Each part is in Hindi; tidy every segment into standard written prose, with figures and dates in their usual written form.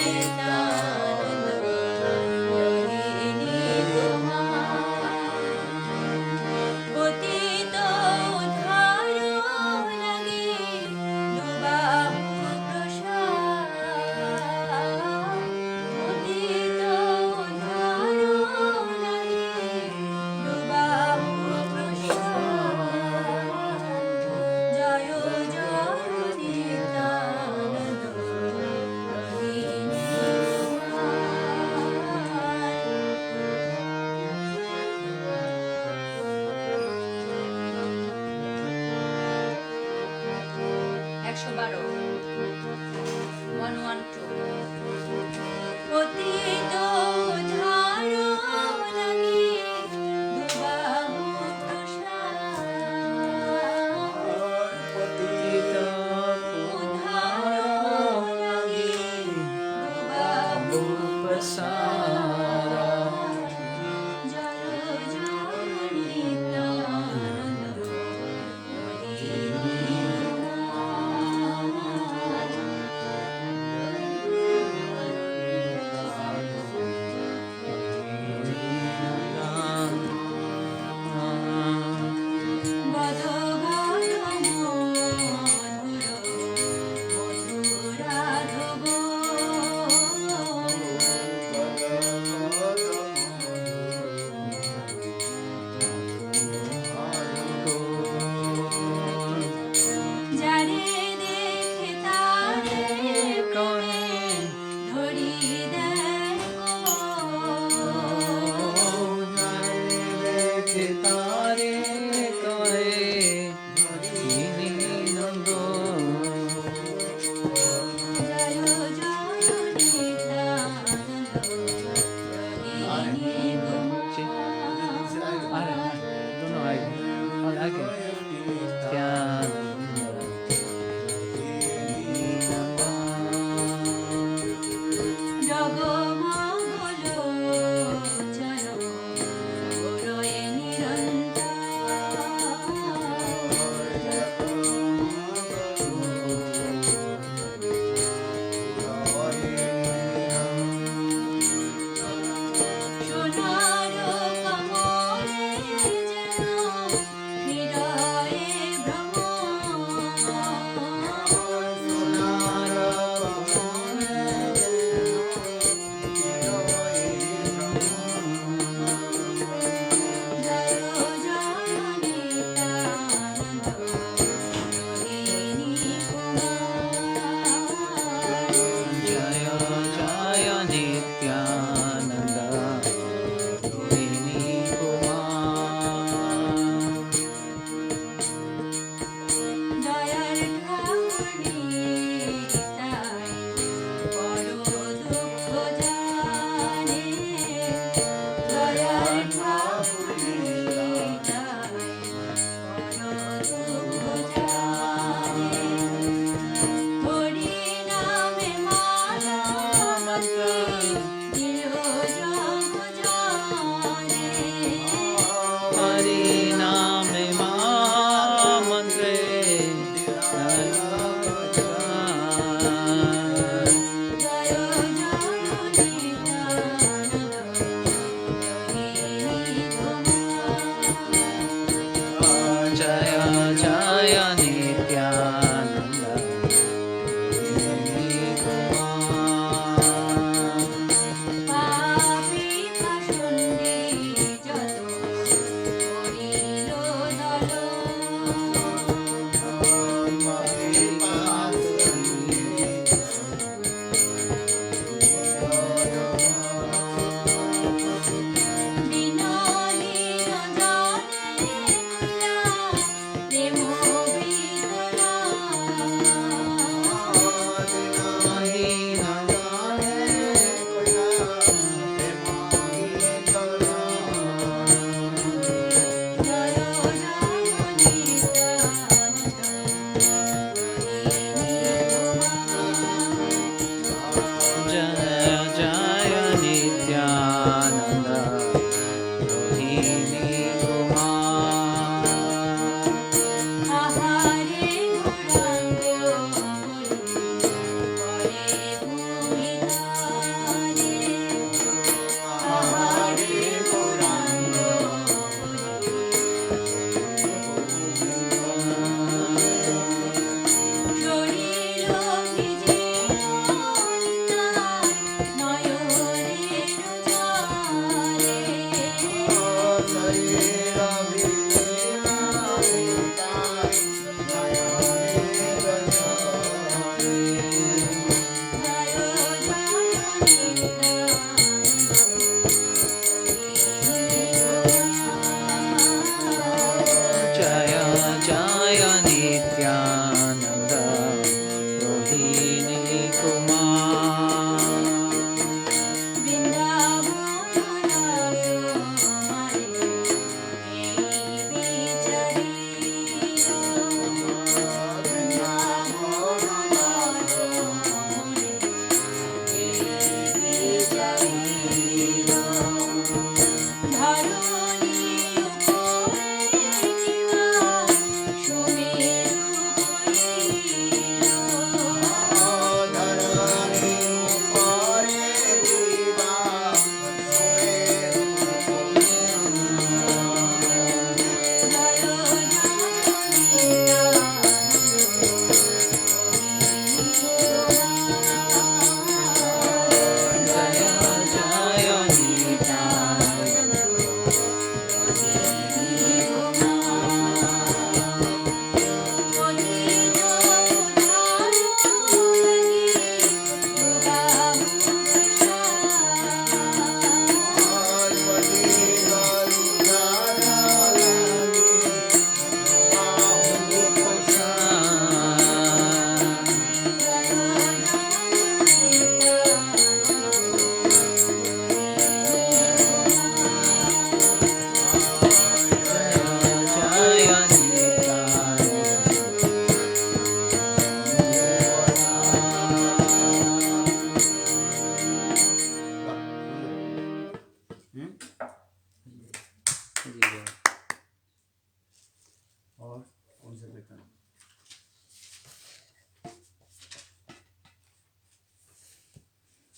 নিত্যানন্দ রহিণী তোমার পতিত উদ্ধার লাগে দুবাহু প্রসাদ পতিত উদ্ধার লাগে দুবাহু প্রসাদ জয় জয় নিত্যানন্দ রহিণী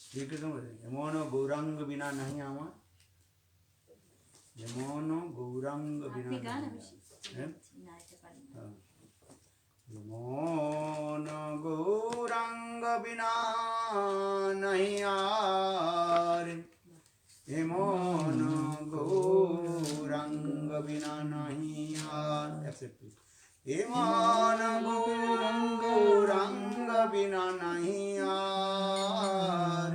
শ্রীকৃষ্ণ বলে এমন গৌরাঙ্গ বিনা নাহি আমার, এমন গৌরাঙ্গ বিনা আপনি গান, নাহি আমি হ্যাঁ নাচতে পারি না। এমন গৌরাঙ্গ বিনা নাহি আর, এমন গৌরাঙ্গ বিনা নাহি আর, এমন গৌরাঙ্গ বিনা নাহি আর,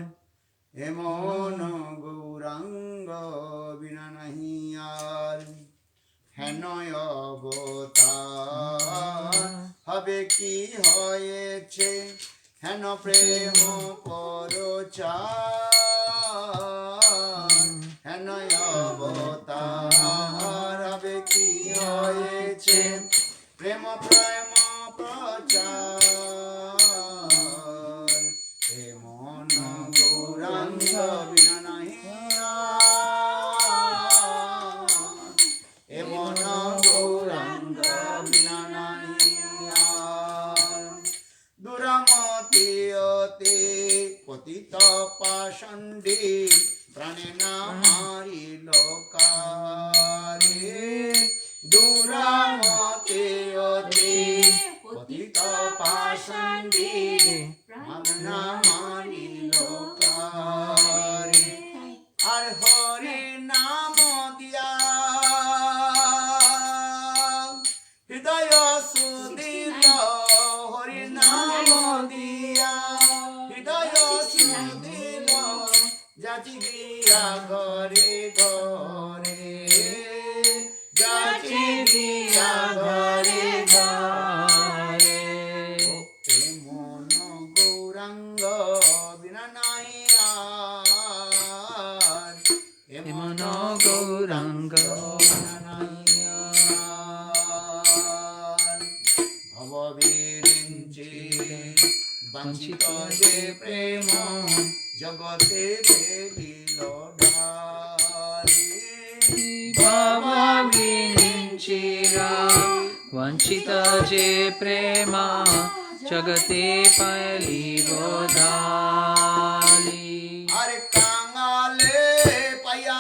এমন গৌরাঙ্গ বিনা নাহি আর, হেন অবতার হবে কি হয়েছে, হেন প্রেম পরচার, হেন অবতার হবে কি হয়েছে, প্রেম প্রেম প্রচার, এমন গৌরাঙ্গ বিনা নাহি আর, এমন গৌরাঙ্গ বিনা নাহি আর, দুরামতি অতি পতিত পাষণ্ডী প্রাণে না মারিল কারে, দুরামতি অতি পতিত পাষণ্ডী প্রাণে না মারিল কারে, আর হরি নাম দিয়া হৃদয় সুদিল, হরি নাম দিয়া হৃদয় সুদিল, যাচি দিয়া ঘরে ঘরে, যাচি দিয়া ঘরে ঘরে, এমন গৌরাঙ্গ বিনা নাহি আর, এমন গৌরাঙ্গ বিনা নাহি আর, ভববিরিঞ্চি বঞ্চিত যে প্রেম জগতে ফেলিল ঢালি, ভাবিঞ্চিরা वंचित जे प्रेमा जगते फैलिब धाली। আরে কাঙালে পাইয়া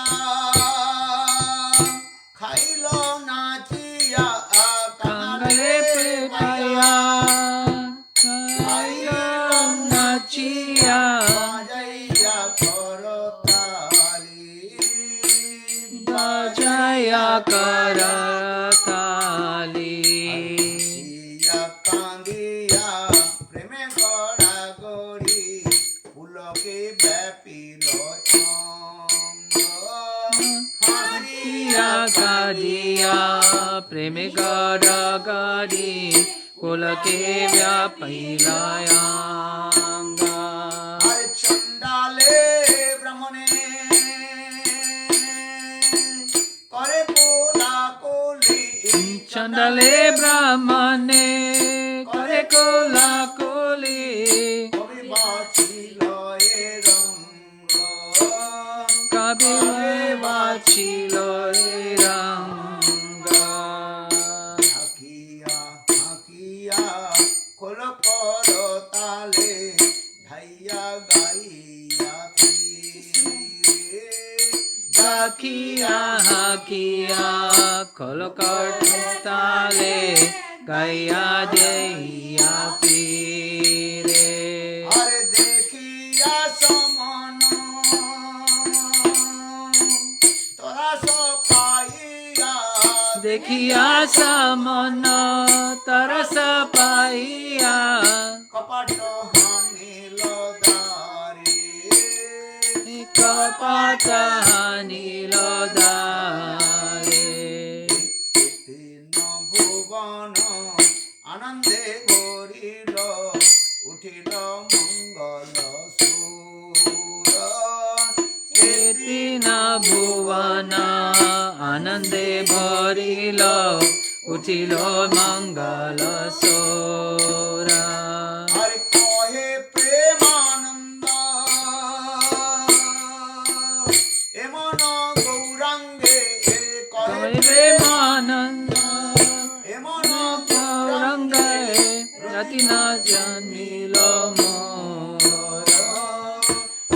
খাইল নাচিয়া, कांगले पे पाया खाइल नाचिया, বাজাইয়া করতালি, बजाया करताली। বাজিয়া কান্দিয়া প্রেমে গড়া গড়ি, পুলকে ব্যাপিল অঙ্গ, হাসিয়া কাঁদিয়া প্রেমে গড়াগড়ি, কুলকে ব্যাপিলায়াঙ্গা। আরে চন্ডালে ব্রাহ্মণে করে কোলাকুলি, চণ্ডালে ব্রাহ্মণে করে কোলাকুলি, কবি বাঁচিল এ রঙ্গ, কবি বাছিল রে রঙ্গা। হাকিয়া হাকিয়া খোল কর তালে, ধাইয়া গাইয়া ফিরে, হাকিয়া হাকিয়া কলকট তালে, গাইয়া দেইয়া ফিরে। আরে দেখিয়া সমন তোরা সপাইয়া, দেখিয়া সমন তরস পাইয়া, কপাট হানিল দারে, কপাট হানিল দ্বারে। তিন ভুবন আনন্দে ভরিল, উঠিল মঙ্গল সুর, তিন ভুবন আনন্দে ভরিল, উঠিল মঙ্গল সোরা। আরে কহে প্রেমানন্দ এমন গৌরাঙ্গে, কহে প্রেমানন্দ এমন গৌরাঙ্গে, জাতি না জানিল মোর,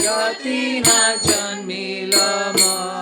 ગતિ ના જન્મી મોરા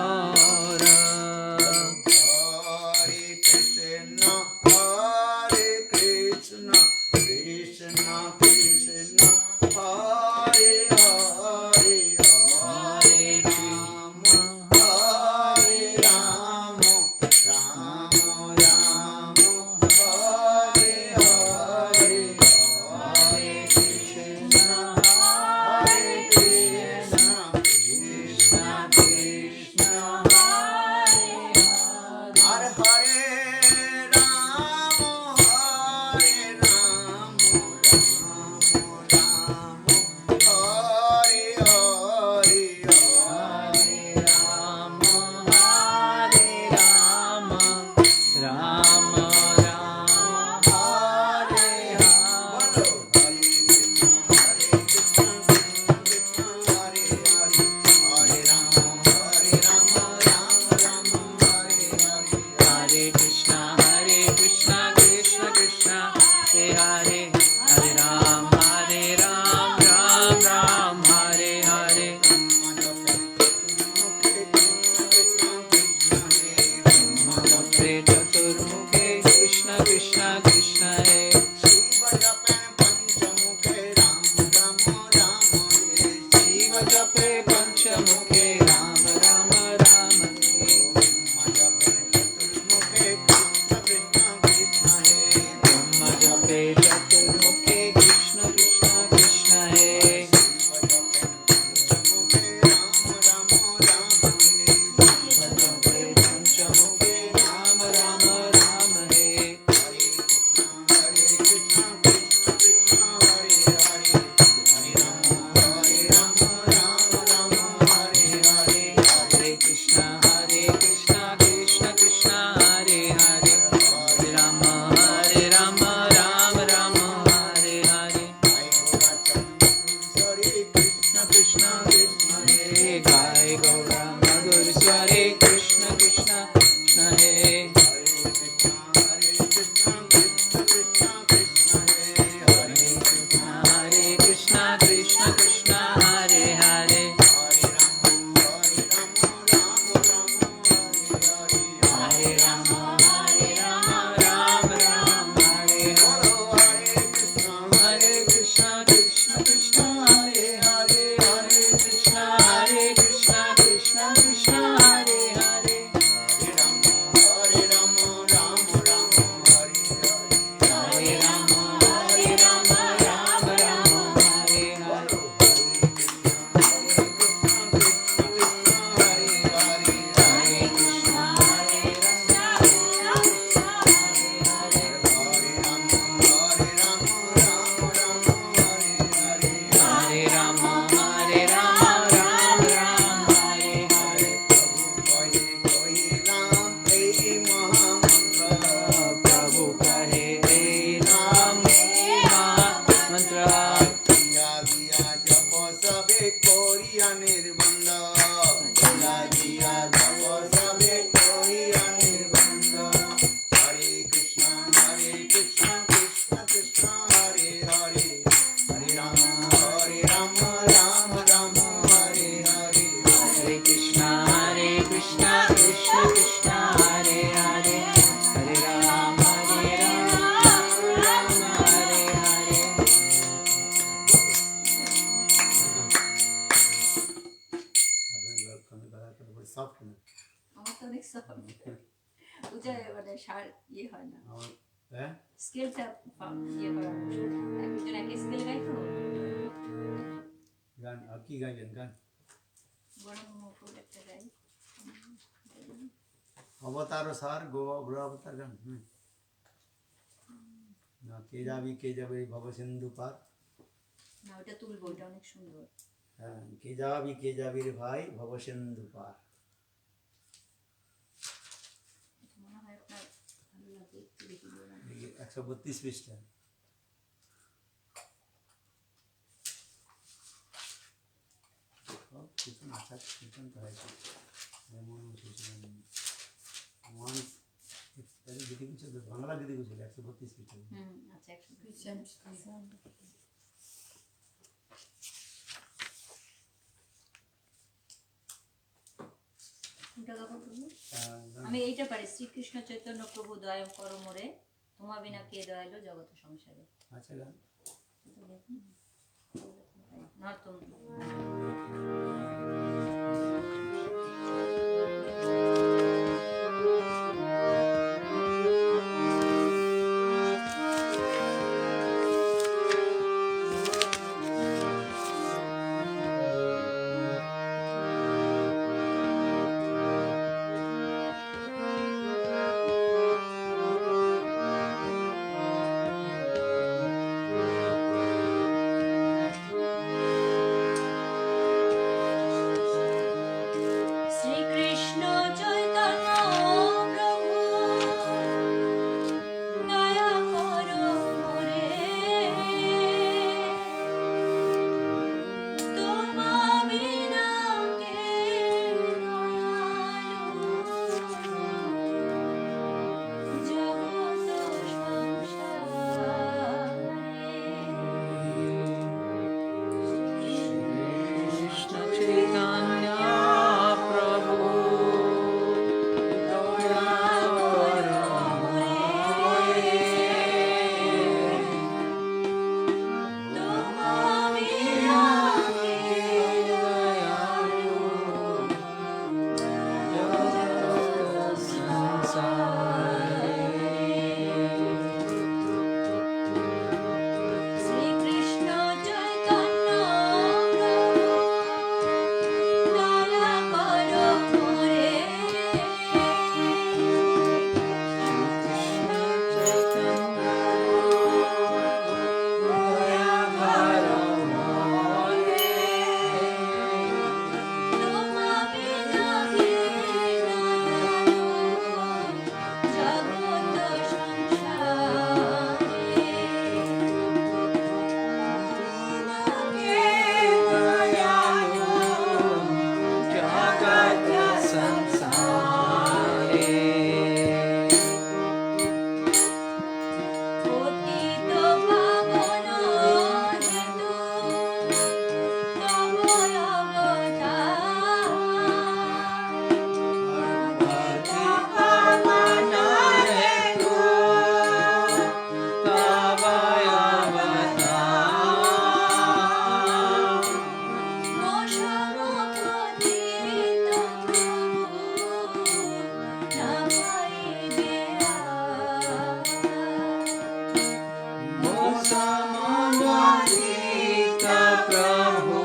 Hare Krishna, Hare Krishna, Krishna Krishna, Hare Hare, Hare Rama, Hare Rama, Rama Rama, Hare Hare, Hare Krishna, Hare Krishna, Krishna Krishna, Hare Hare Ram, Hare Ram, স্কেলটা ইয়ে করা একজন এক স্কেল গাই তো গান আর কি গাইবেন গান বড় ফুল একটা গাই অবতার সার গৌর অবতার গান না কে যাবে ভব সিন্ধু পার না ওটা তুলবো ওটা অনেক সুন্দর হ্যাঁ কে যাবি রে ভাই ভব সিন্ধু পার মনে হয় আপনার ভালো লাগে একটু দেখি 132 পৃষ্ঠা কিছু আশা চিন্তন তো হয়েছে যেমন দিদি কিছু বাংলা দিদি কিছু 132 পৃষ্ঠা আচ্ছা 132 কোনটা গাবো তুমি? গান। আমি এইটা পারি, শ্রীকৃষ্ণ চৈতন্য প্রভু দয়াম কর মোরে, তোমা বিনা কে দয়ালো জগত সংসারে। আচ্ছা গান। নর্তম। শ্রীকৃষ্ণ চৈতন্য প্রভু দয়া করো মোরে, তোমা বিনা কে দয়ালো জগত কৃষ্ণ চৈতন্য প্রভু দয়া করো মোরে, তোমা বিনা কে দয়ালো জগত সংসারে। শ্রীকৃষ্ণ চৈতন্য প্রভু দয়া করো মোরে, তোমা বিনা কে দয়ালো জগত সংসারে। জগত সংসারে। পতিত পাবন হেতু তব অবতার, মশম পতিত প্রভু না পাইবে প্রভু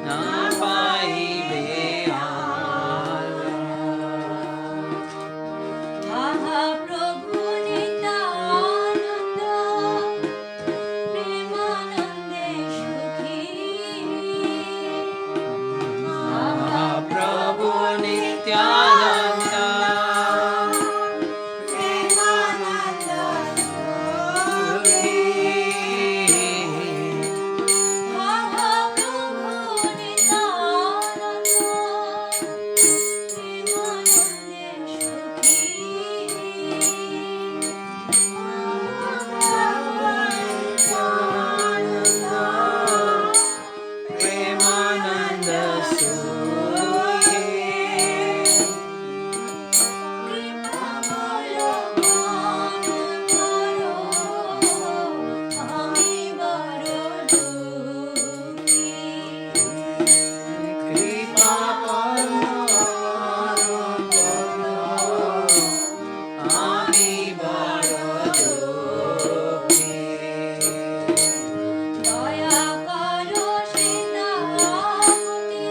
না পাইবে মহাপ্রভু নিত্যানন্দ প্রেমানন্দে সুখী, প্রভু নিত্যানন্দ প্রেমানন্দ সুখী। মহাপ্রভু নিত্যানন্দ প্রেমানন্দে সুখী, প্রেমানন্দ সুখী। কৃপা বলবান করো, আমি বড় দুঃখী। কৃপা আমি বড় দুঃখী। দয়া করো সীতাপতি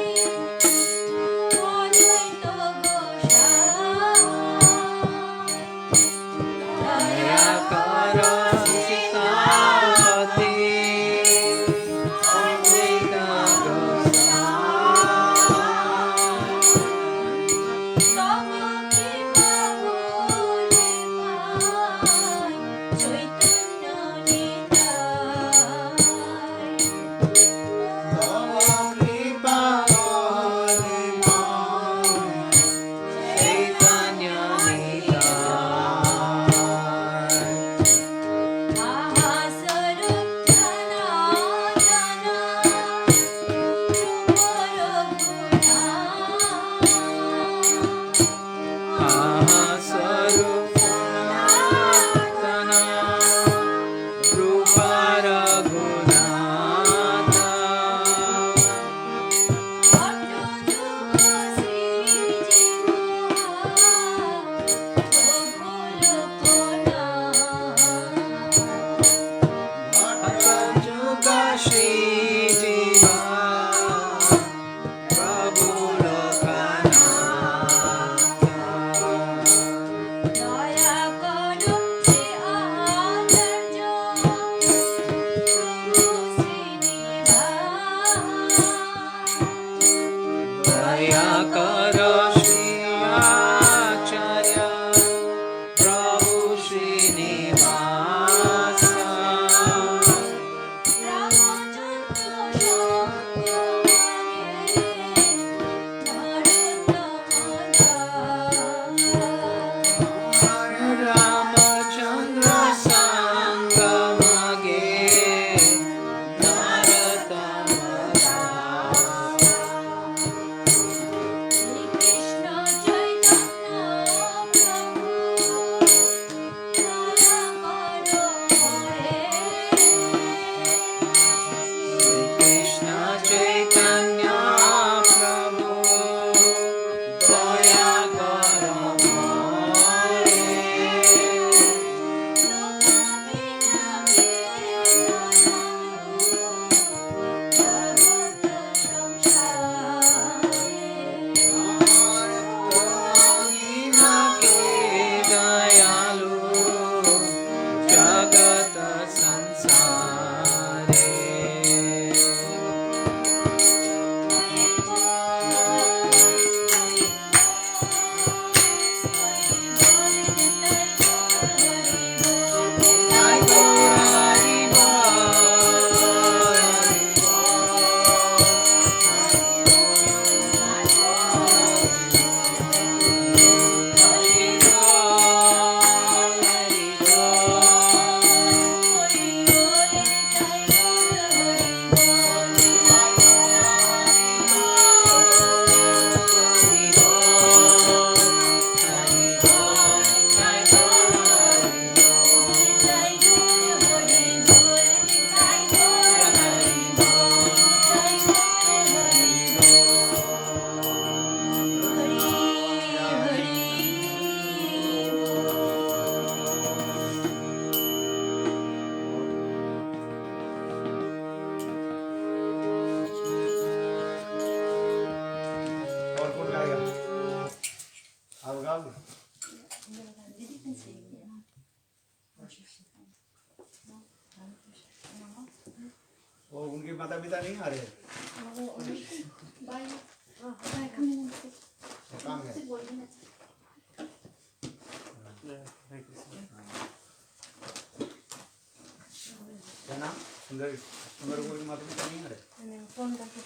অদ্বৈত গোসাই, দয়া করো সীতাপতি অদ্বৈত গোসাই। दया करो श्री आचार्य प्रभु श्रीनिवास रामचंद्र संग मगे नरोत्तम कृष्ण चैतन्य प्रभु दया करो मोरे दयालु जगत संसारे और कौन गाएगा? आप गाओगे? वो उनके माता पिता नहीं आ रहे? वो काम है। क्या नाम? सुंदर सुंदर को उनके माता पिता नहीं आ रहे? फोन करके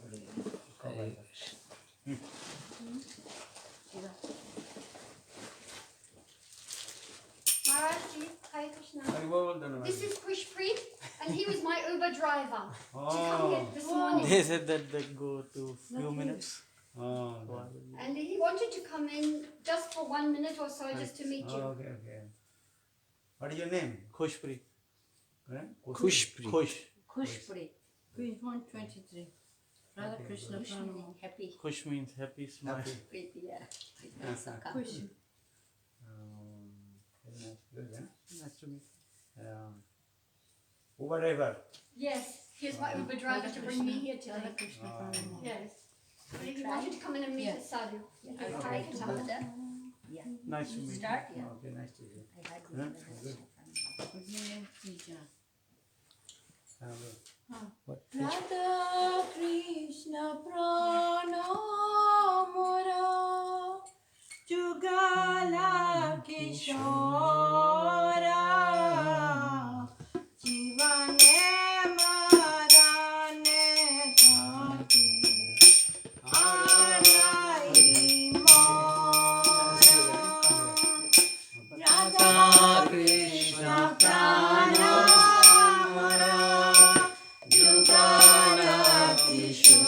पूछेंगे। कब आएगा? Maharaji, Hare Krishna. हरि बोल धन्यवाद। This is Kushpreet, and he was my Uber driver to come हाँ here this morning. They said that they go to few minutes. हाँ And he wanted to come in just for 1 minute or so, just to meet you. okay okay. What is your name? Khushpreet. Eh? Khushpreet. Khush. Khushpreet. 123. Radha Krishna Pranam. Happy. Khush means happy, smile. Happy. Preeti, yeah. Very nice. Good, huh? Nice to meet Yeah. Uber driver. Yes, here's my Uber driver to bring me here today. Yes. But he wanted to come in and meet Yeah. his sadhu. I tried to have that. Yeah. you. Nice to meet you. Start, yeah. Okay, nice to meet you. I had Huh? good. Good. Good. What? Radha Krishna Pranamara Jugala Kishora Jivane Marane Kati Anai Mora Radha Krishna Pranamara Jugala Kishora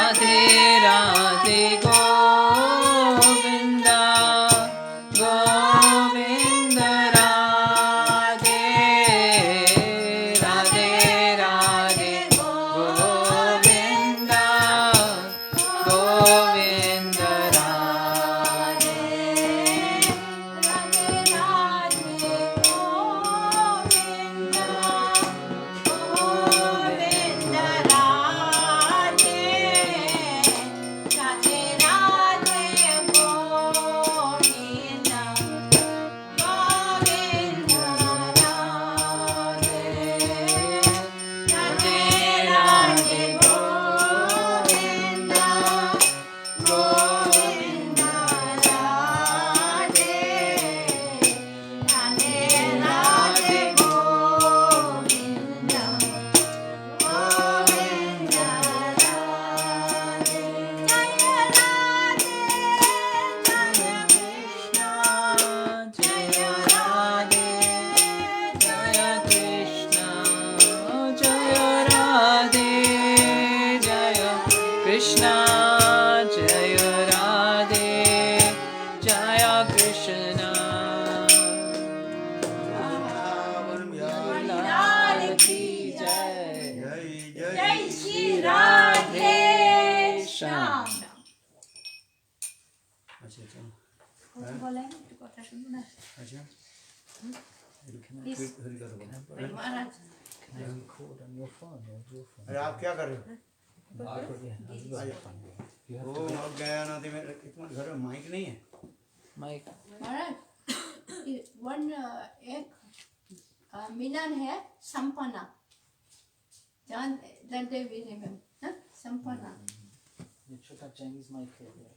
Radhe Radhe Govind Govind Radhe Radhe Radhe Govind Govind Radhe Krishna Jaya Radhe Jaya Krishna लाल की जय जय जय जय श्री राधे श्याम। अच्छा अच्छा বলেন একটু কথা শুনুন না अच्छा Please. हरी करो মহারাজ Can I record on your phone or your phone? अरे आप क्या कर रहे हो You have O to get अब गया ना तो मेरे तुम्हारे घर में माइक नहीं है mic. महाराज वन एक मिलन है संपन्ना जानते भी नहीं ma'am Sampanna You should have Chinese mic here.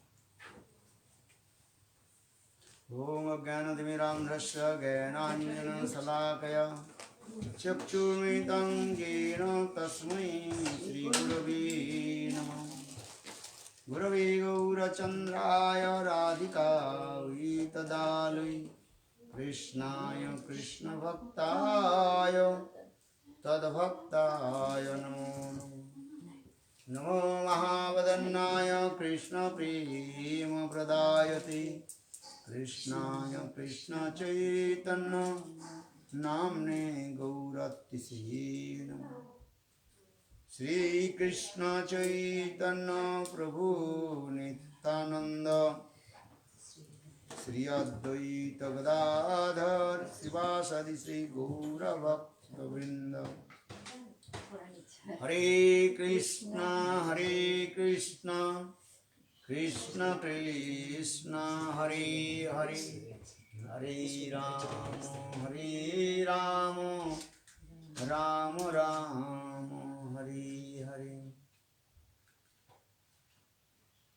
ओम अज्ञानतिमिरान्धस्य ज्ञानाञ्जनशलाकया चक्षुर्मिलितं येन तस्मै श्रीगुरवे नमः गुरवे गौरचन्द्राय राधिकायै तदालयै कृष्णाय कृष्णभक्ताय तद्भक्ताय नमो नमः नमो महावदन्नाय कृष्णप्रेमप्रदायते कृष्णाय कृष्णचैतन्य नाम्ने गौरतिसे नमः श्रीकृष्ण चैतन्य प्रभु नित्यानंद श्री अद्वैत गदाधर शिवासादि श्री गौरभक्तवृंद हरे कृष्णा कृष्ण कृष्ण हरे हरे हरे राम राम राम हरे हरे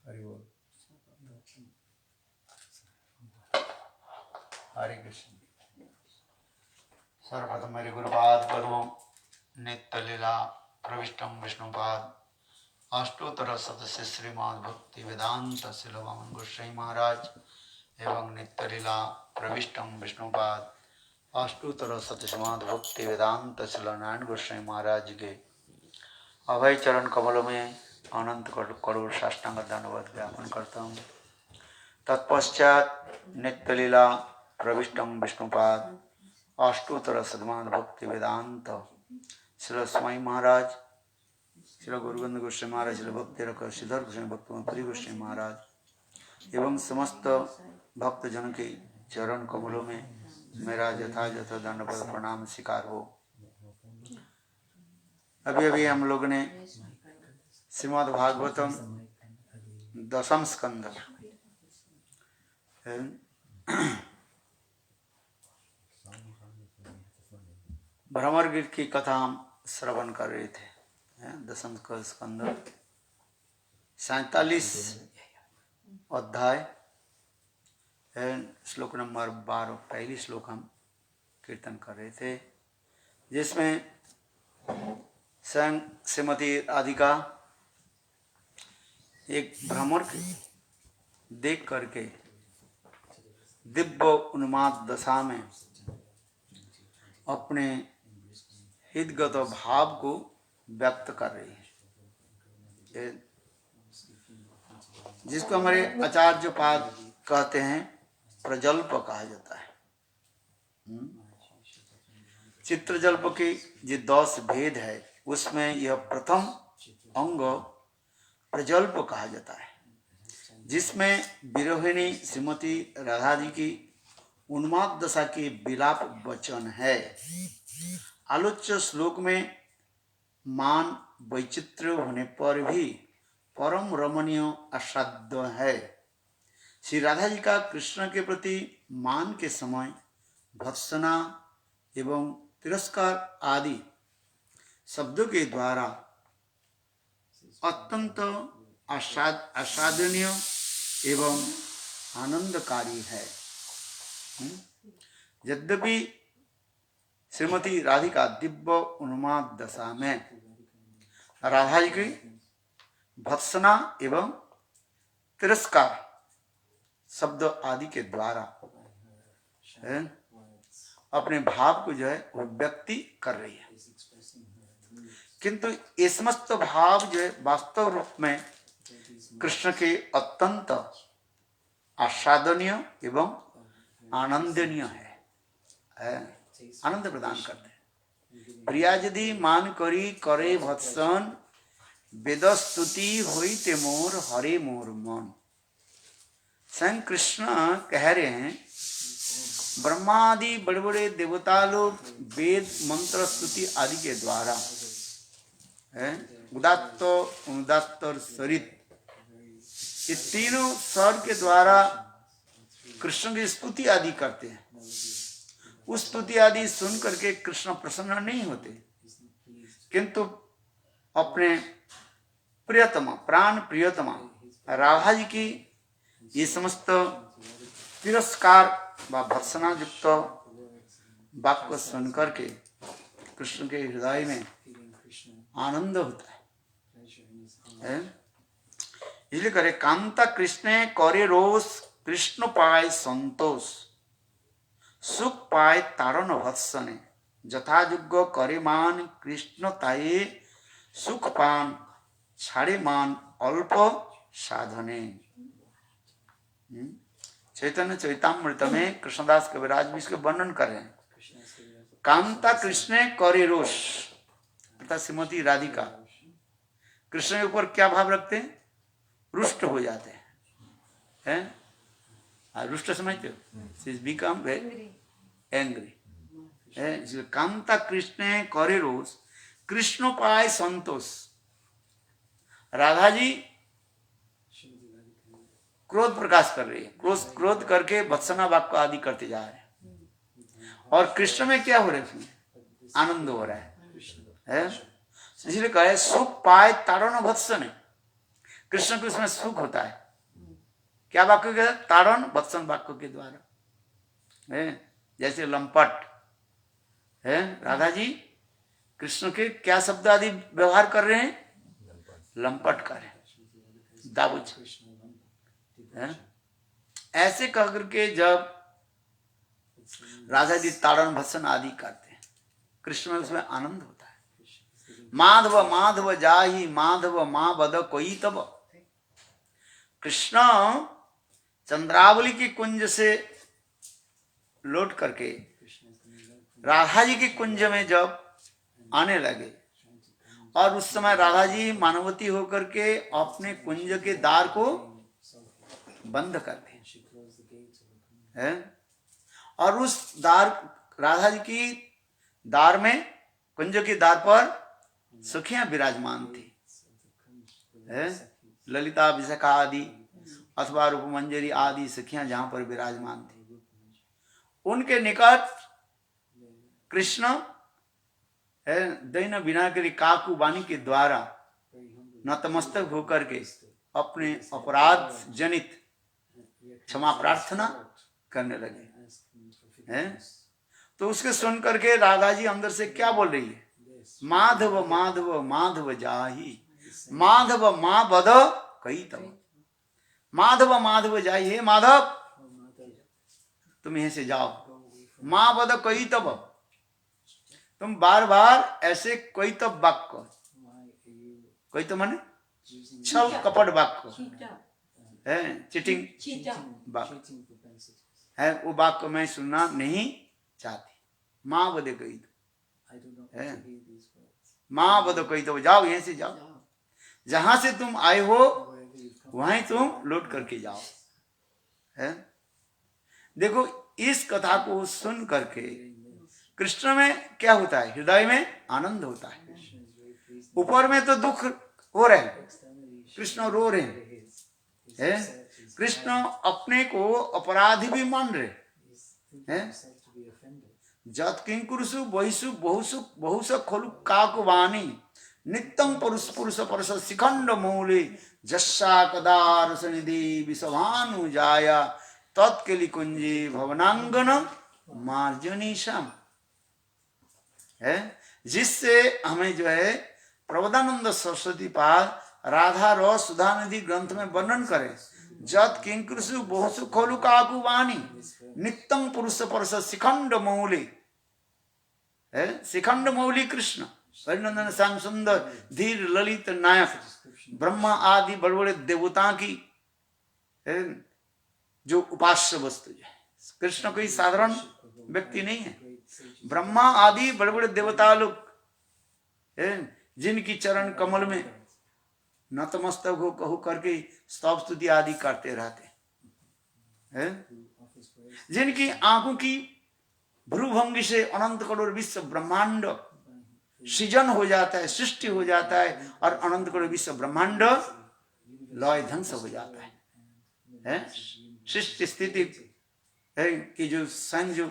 हरि बोल हरे कृष्ण सर्वप्रथम मेरे गुरुपाद पद्मों नित्य लीला प्रविष्टम विष्णुपाद अष्टोत्तर सदस्य श्रीमान भक्ति वेदांत शिलवामन गोस्वामी महाराज एवं नित्य लीला प्रविष्टम विष्णुपाद अष्टोत्तर सत्यसमाध भक्ति वेदांत शिलानारायण गोस्वामी महाराज के अभय चरण कमलों में अनंत करोड़ साष्टांग दंडवत ज्ञापन करता हूँ। तत्पश्चात नित्य लीला प्रविष्टम विष्णुपाद अष्टोत्तर सदमान भक्ति वेदांत श्री स्वामी महाराज श्री गुरुगंध गोस्वामी महाराज श्री भक्ति रख श्रीधर गोस्वामी भक्ति गोस्वामी महाराज एवं समस्त भक्त जन के चरण कमलों में मेरा यथायथ दंडवत प्रणाम स्वीकार हो। अभी अभी हम लोग ने श्रीमद् भागवतम दशम स्कंद भ्रमरगिर की कथा हम श्रवण कर रहे थे। दशम स्कंद 47 अध्याय श्लोक नंबर 12 पहली श्लोक हम कीर्तन कर रहे थे, जिसमें स्वयं श्रीमती राधिका एक भ्रमर देख करके दिव्य उन्माद दशा में अपने हितगत भाव को व्यक्त कर रही है। जिसको हमारे आचार्य पाद कहते हैं प्रजल्प कहा जाता है। चित्रजल्प के जो 10 भेद है उसमें यह प्रथम अंग प्रजल्प कहा जाता है, जिसमें विरोहिणी श्रीमती राधा जी की उन्माद दशा के विलाप वचन है। आलोच्य श्लोक में मान वैचित्र्य होने पर भी परम रमणीय असाध्य है। श्री राधा जी का कृष्ण के प्रति मान के समय भत्सना एवं तिरस्कार आदि शब्दों के द्वारा अत्यंत असाधनीय एवं आनंदकारी है। यद्यपि श्रीमती राधिका दिव्य उन्माद दशा में राधा जी की भत्सना एवं तिरस्कार शब्द आदि के द्वारा अपने भाव को जो है वो व्यक्ति कर रही है, किंतु ये समस्त भाव जो है वास्तव रूप में कृष्ण के अत्यंत आस्वादनीय एवं आनंदनीय है, आनंद प्रदान करते हैं। प्रिया यदि मान करी करे भत्सन वेद स्तुति होइते मोर हरे मोर मन। स्वयं कृष्ण कह रहे हैं ब्रह्मा आदि बड़े बड़े देवता लोग वेद मंत्र स्तुति आदि के द्वारा उदात्त अनुदात्त और सरित ये तीनों स्वर के द्वारा कृष्ण की स्तुति आदि करते हैं। उस स्तुति आदि सुन करके कृष्ण प्रसन्न नहीं होते, किंतु अपने प्रियतमा प्राण प्रियतमा राधा जी की ये समस्त तिरस्कार व भत्सना युक्त वाक्य सुन करके कृष्ण के हृदय में आनंद होता है। इसलिए करे कांता कृष्ण करे रोष कृष्ण पाए संतोष सुख पाए तारण भत्सने যথাযোগ্য करे मान कृष्ण ताये सुख पान छाड़े मान अल्प साधने। चैतन्य चैतामृत में कृष्णदास कविराज भी इसके वर्णन कर रहे हैं। कांता कृष्ण करे रोष अर्थात श्रीमती राधिका कृष्ण के ऊपर क्या भाव रखते हैं? रुष्ट हो जाते हैं। रुष्ट समझते हो? She is become angry. इसलिए कांता कृष्ण करे रोष कृष्ण पाए संतोष। राधा जी क्रोध प्रकाश कर रही है, क्रोध करके भत्सना वाक्य आदि करते जा रहे हैं, और कृष्ण में क्या हो रहा है? उसमें आनंद हो रहा है। इसलिए कहे सुख पाए तारण भत्सन। कृष्ण को उसमें सुख होता है। क्या वाक्य के? तारण भत्सन वाक्य के द्वारा। जैसे लंपट है, राधा जी कृष्ण के क्या शब्द आदि व्यवहार कर रहे हैं? लंपट कर रहे हैं, दाबुज। ऐसे कह करके जब राधा जी तारण भत्सन आदि करते हैं, कृष्ण में उसमें आनंद होता है। माधव माधव जाहि माधव माँ बद कोई तब। कृष्ण चंद्रावली की कुंज से लौट करके राधा जी के कुंज में जब आने लगे, और उस समय राधा जी मानवती होकर के अपने कुंज के द्वार को बंद कर दें, और उस द्वार राधा जी की द्वार में कुंज के द्वार पर सखियां विराजमान थी। ललिता विशाखा आदि अथवा रूपमंजरी आदि सखियां जहां पर विराजमान थी, उनके निकट कृष्ण दैन विनायकरी काकू वाणी के द्वारा नतमस्तक होकर के अपने अपराध जनित क्षमा प्रार्थना करने लगे। तो उसके सुन करके राधा जी अंदर से क्या बोल रही है? माधव माधव माधव जाहि माधव माँ बद कही तब। माधव माधव जाहि, हे माधव तुम यहीं से जाओ, माँ बद कही तब। तुम बार बार ऐसे कोई तब वाक्य, कोई तो माने छल कपट वाक्य है चिटिंग Cheetah. बात Cheating propensity. है, वो बात को मैं सुनना नहीं चाहती। माँ बदे कही तो, I do not Yeah. want to hear these words. माँ बदे कही तो जाओ, यहीं से जाओ, जहां से तुम आए हो Wherever you've come वहीं तुम लौट करके जाओ। है, देखो इस कथा को सुन करके कृष्ण में क्या होता है, हृदय में आनंद होता है। Krishna is very pleased. ऊपर में तो दुख हो रहे हैं, Externally, कृष्ण रो रहे हैं, he's है, upset, he's कृष्ण crying, अपने को अपराधी भी मान रहे। he's thinking Yeah. himself to be offended. जत किंकुरुषु बहिषु बहुसु बहुस खलु काकु वाणी नित्यं पुरुष पुरुष परस शिखंड मूले जस्सा कदार सनिधि विषभानु जाया तत्केलि कुंजी भवनांगन मार्जनीशम, है, जिससे हमें जो है प्रबोधानंद सरस्वती पाद राधा रस सुधानिधि ग्रंथ में वर्णन करे। जत किंकुरुषु बहुसु खलु काकु वाणी नित्यं पुरुष परस शिखंड मौली, है, शिखंड मौली कृष्ण हरिनंदन श्याम सुंदर धीर ललित नायक ब्रह्मा आदि बड़े बड़े देवता की, है, जो उपास्य वस्तु है। कृष्ण कोई साधारण व्यक्ति नहीं है। ब्रह्मा आदि बड़े बड़े देवता लोग, है, जिनकी चरण कमल में नतमस्तक हो कहू करके स्तव स्तुति आदि करते रहते हैं, जिनकी आंखों की भ्रूभंगी से अनंत करोड़ विश्व ब्रह्मांड सृजन हो जाता है, सृष्टि हो जाता है, और अनंत करोड़ विश्व ब्रह्मांड लय ध्वंस हो जाता है, सृष्टि स्थिति है कि जो स्वयं जो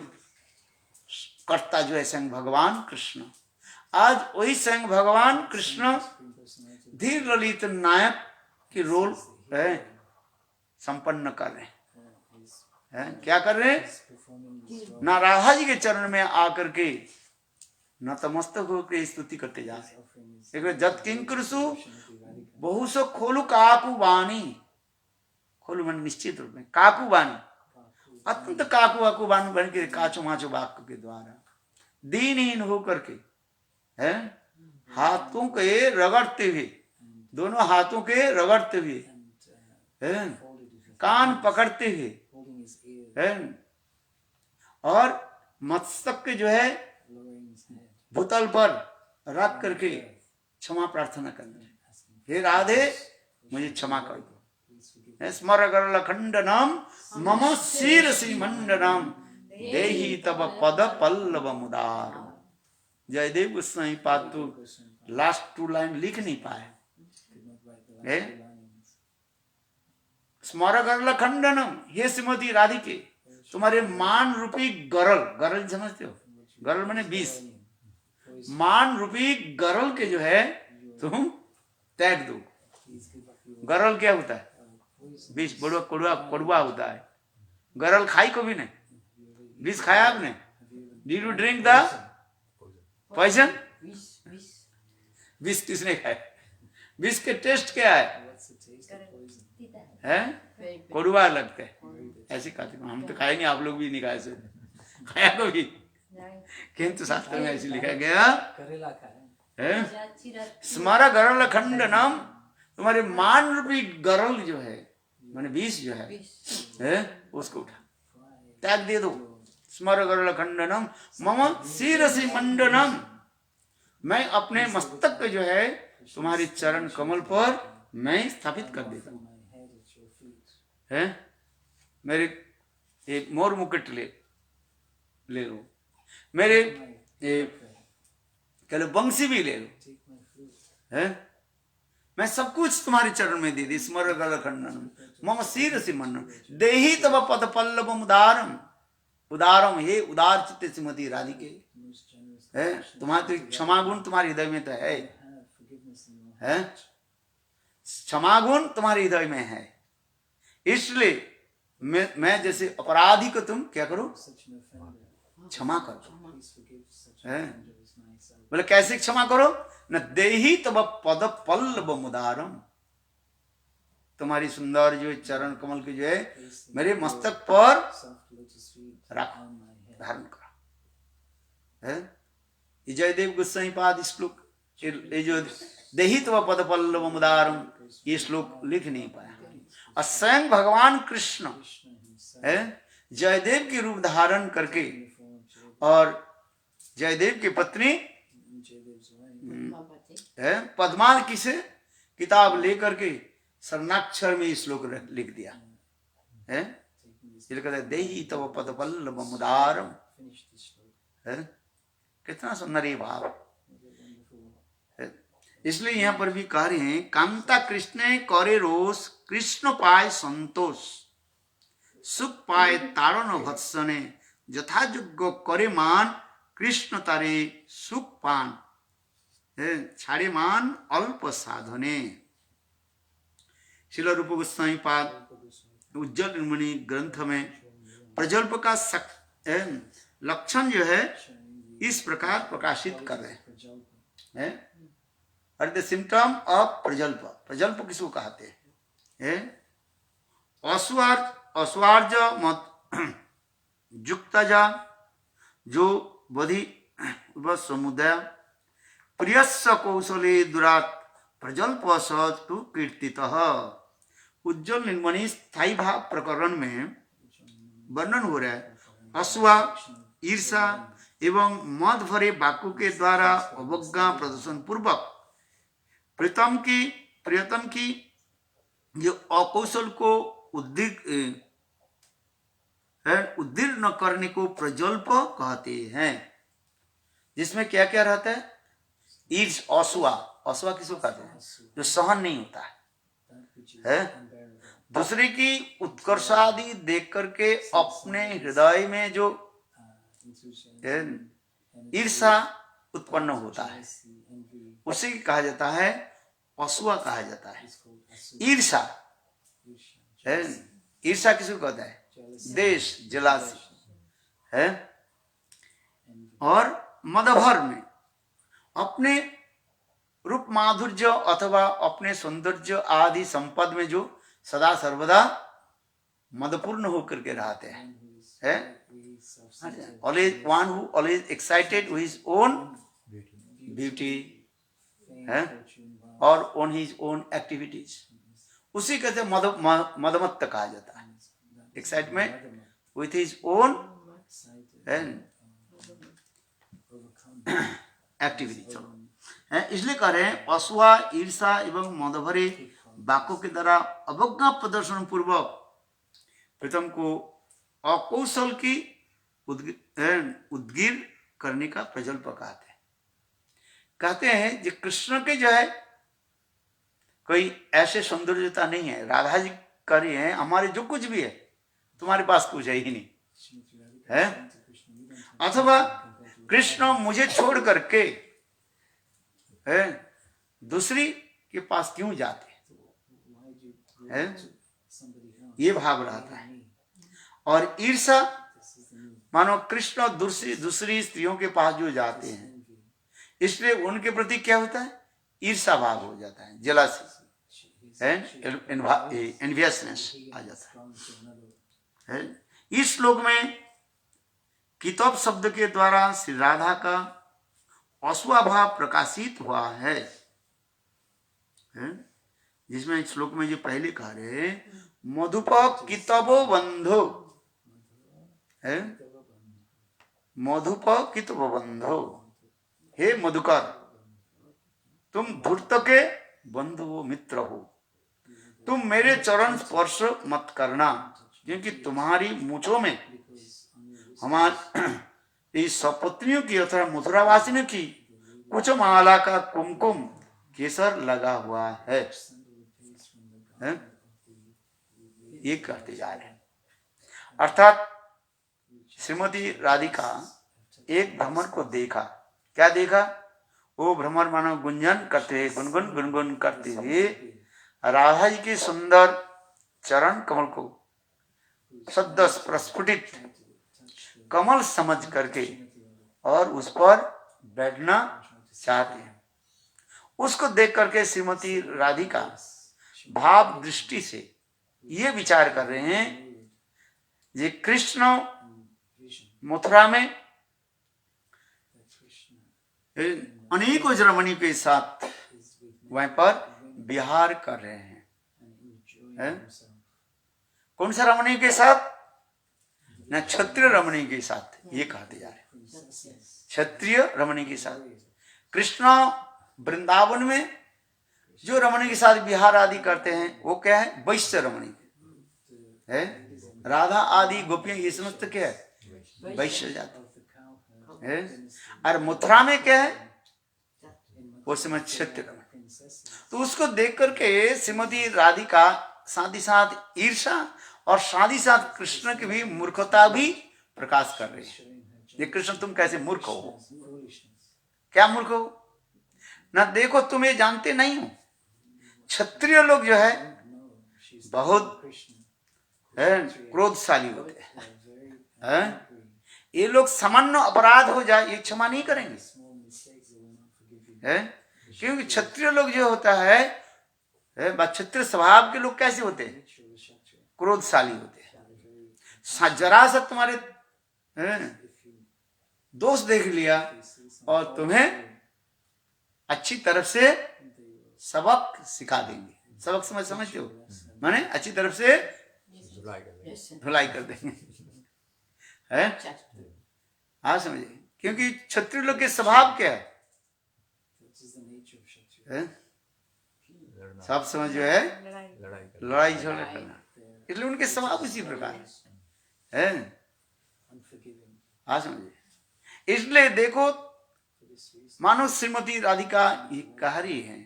कर्ता जो है स्वयं भगवान कृष्ण। आज वही स्वयं भगवान कृष्ण धीर ललित नायक की रोल है संपन्न कर रहे हैं। क्या कर रहे हैं? ना राधा जी के चरण में आकर के नतमस्तक होकर स्तुति करते जा रहे हैं। जत किंकुरुषु बहुसो खोलु काकु वाणी, खोलु मन निश्चित रूप में, काकु वाणी अत्यंत काकु वाकु वाणी बन के काचो माचो वाक्य के द्वारा दीनहीन होकर के, है, हाथों के रगड़ते हुए, दोनों हाथों के रगड़ते हुए, है, कान पकड़ते हुए, है, और मस्तक के जो है भूतल पर रख करके क्षमा प्रार्थना करना है। हे राधे मुझे क्षमा कर दो। स्मर गरल खंडनम मम शिरसि मंडनम देहि तब पद पल्लव मुदार। जयदेव गोस्वामी पाद तो लास्ट 2 लाइन लिख नहीं पाए। स्मर गरल खंडनम, हे श्रीमती राधिके तुम्हारे मान रूपी गरल, गरल समझते हो, गरल माने 20, मान रूपी गरल के जो है तुम त्याग दो। गरल क्या होता है? 20 बड़ुआ कड़ुआ कड़ुआ होता है। गरल खाई को भी नहीं, 20 खाया आपने? Did you drink the poison? 20 किसने खाया? 20 के टेस्ट क्या है? हैं? कड़ुआ लगता है, ऐसे खाते हैं। हम तो खाए नहीं, आप लोग भी नहीं खाए, खाया कभी? किंतु शास्त्र में ऐसे लिखा गया है, स्मर गरल खंडनम, तुम्हारे मान रूपी गरल जो है माने 20 जो है उसको उठा त्याग दे दो। स्मर गरल खंडनम मम शिरसि मंडनम, मैं अपने मस्तक जो है तुम्हारे चरण कमल पर मैं स्थापित कर देता हूँ। है, मेरे ये मोर मुकुट ले लो, मेरे कह लो बंसी भी ले लो, है, मैं सब कुछ तुम्हारे चरण में दे दी। स्मर गरल खंडनम मम शिरसि मंडनम देहि तब पद पल्लवम उदारम, उदारम, हे उदार चित्त श्रीमती राधिके, है, तुम्हारे तो क्षमा गुण तुम्हारे हृदय में तो है, क्षमा गुण तुम्हारे हृदय में है, इसलिए मैं जैसे अपराधी को तुम क्या करो? क्षमा करो। बोले कैसे क्षमा करो? न देहि तब पद पल्लव मुदारम, तुम्हारी सुंदर जो चरण कमल की जो है मेरे मस्तक पर रखो, धारण करो। है, जयदेव गोस्वामी पाद श्लोक, ये जो देहि तब पद पल्लव मुदारम, ये श्लोक लिख नहीं पाया। और स्वयं भगवान कृष्ण Krishna himself है जयदेव के रूप धारण करके in the form of Jayadeva, और जयदेव की पत्नी Jayadev's wife. है पद्मावती से किताब लेकर के स्वर्णाक्षर में इस श्लोक लिख दिया है। Taking this, ये कहते हैं देहि तव पद पल्लव मुदारम finish this sloka. है। कितना सुंदर ये भाव What a wonderful है। इसलिए यहाँ पर भी कह रहे हैं कांता कृष्ण करे रोष कृष्ण पाए संतोष सुख पाए तारण भत्सने यथायोग्य करे मान कृष्ण तारे सुख पान है छाड़े मान अल्प साधने। श्रील रूप गोस्वामी पाद उज्जवल निर्मणि ग्रंथ में प्रजल्प का लक्षण जो है इस प्रकार प्रकाशित कर रहे Prajalpa. हैं। और द सिम्टम ऑफ प्रजल्प, प्रजल्प किसको कहते हैं? अस्वार्ज मत युक्तजा जो बधि समुदय प्रियस्य कौशले दुरात प्रजल्प सतु कीर्तितः। उज्जवल निर्मणि स्थायी भाव प्रकरण में वर्णन हो रहा है अश्वा ईर्षा एवं मद भरे वाक्यों के द्वारा अवज्ञा प्रदर्शन पूर्वक प्रियतम की जो अकौशल को उद्दीर्ण करने को प्रजल्प कहते हैं। जिसमें क्या क्या रहता है? ईर्ष अश्वा, अश्वा किसको कहते हैं? जो सहन नहीं होता है। दूसरे की उत्कर्ष आदि देख करके अपने हृदय में जो ईर्षा उत्पन्न होता है उसे कहा जाता है अश्वा कहा जाता है। ईर्षा है, ईर्षा किसको कहता है? देश जलासी है। और मदभर में अपने रूप माधुर्य अथवा अपने सौंदर्य आदि संपद में जो सदा सर्वदा मदपूर्ण होकर के रहते हैं। Always one who always excited with his own beauty है और on his own activities, उसी कहते हैं मदमत्त कहा जाता है। Excitement with his own activity. चलो इसलिए कह रहे हैं अश्वा ईर्षा एवं मदभरे वाक्यों के द्वारा अवज्ञा प्रदर्शन पूर्वक प्रीतम को अकौशल की उद्गीर करने का प्रजल्प कहते हैं जो कृष्ण के जो है कोई ऐसे सौंदर्यता नहीं है। राधा जी कह रही है हमारे जो कुछ भी है तुम्हारे पास कुछ है ही नहीं है। अथवा कृष्ण मुझे छोड़ करके है दूसरी के पास क्यों जाते है, ये भाव रहता है। और ईर्षा मानो कृष्ण दूसरी स्त्रियों के पास जो जाते हैं इसलिए उनके प्रति क्या होता है? ईर्षा भाव हो जाता है, जेलसी एनवियसनेस आ जाता है। इस श्लोक में किताब शब्द के द्वारा श्री राधा का अश्वाभाव प्रकाशित हुआ है। जिसमें श्लोक में जो पहले कह रहे मधुप कितबो बंधो है, मधुप कितबो बंधो, हे मधुकर तुम धूर्त के बंधु हो, मित्र हो, तुम मेरे चरण स्पर्श मत करना क्योंकि तुम्हारी मूंछों में हमारी सपत्नियों की अथवा मथुरावासियों की कुछ माला का कुमकुम केसर लगा हुआ है। ये कहते जा रहे हैं। अर्थात श्रीमती राधिका एक भ्रमर को देखा। क्या देखा? वो भ्रमर मानो गुंजन करते गुनगुन गुनगुन करते हुए राधा जी के सुंदर चरण कमल को सद्य प्रस्फुटित कमल समझ करके और उस पर बैठना चाहते हैं। उसको देख करके श्रीमती राधिका भाव दृष्टि से ये विचार कर रहे हैं ये कृष्ण मथुरा में अनेकों रमणी के साथ वहीं पर विहार कर रहे हैं कौन सा रमणीय के साथ? ना क्षत्रिय रमणीय के साथ, ये कहते जा रहे। क्षत्रिय रमणीय के साथ। कृष्ण वृंदावन में जो रमणीय के साथ विहार आदि करते हैं वो क्या है? वैश्य रमणीय है। राधा आदि गोपियां ये समस्त क्या है? वैश्य जाति है। और मथुरा में क्या है? वो समय क्षत्रिय रमणीय। तो उसको देख करके श्रीमती राधिका साथ ही साथ ईर्षा और साथ ही साथ कृष्ण की भी मूर्खता भी प्रकाश कर रही है। ये कृष्ण तुम कैसे मूर्ख हो? क्या मूर्ख हो? ना देखो तुम ये जानते नहीं हो, क्षत्रिय लोग जो है बहुत क्रोधशाली होते हैं। ये लोग सामान्य अपराध हो जाए ये क्षमा नहीं करेंगे, क्योंकि क्षत्रिय लोग जो होता है, क्षत्रिय स्वभाव के लोग कैसे होते हैं? क्रोधशाली होते हैं। जरा सा तुम्हारे दोष देख लिया और तुम्हें अच्छी तरफ से सबक सिखा देंगे। सबक समझते हो? माने अच्छी तरफ से धुलाई कर देंगे, है? हाँ समझिए, क्योंकि क्षत्रिय लोग के स्वभाव क्या है? सब समझ जो है लड़ाई झगड़ा करना, इसलिए उनके स्वभाव उसी प्रकार है। हाँ समझिए, इसलिए देखो मानो श्रीमती राधिका ये कह रही है,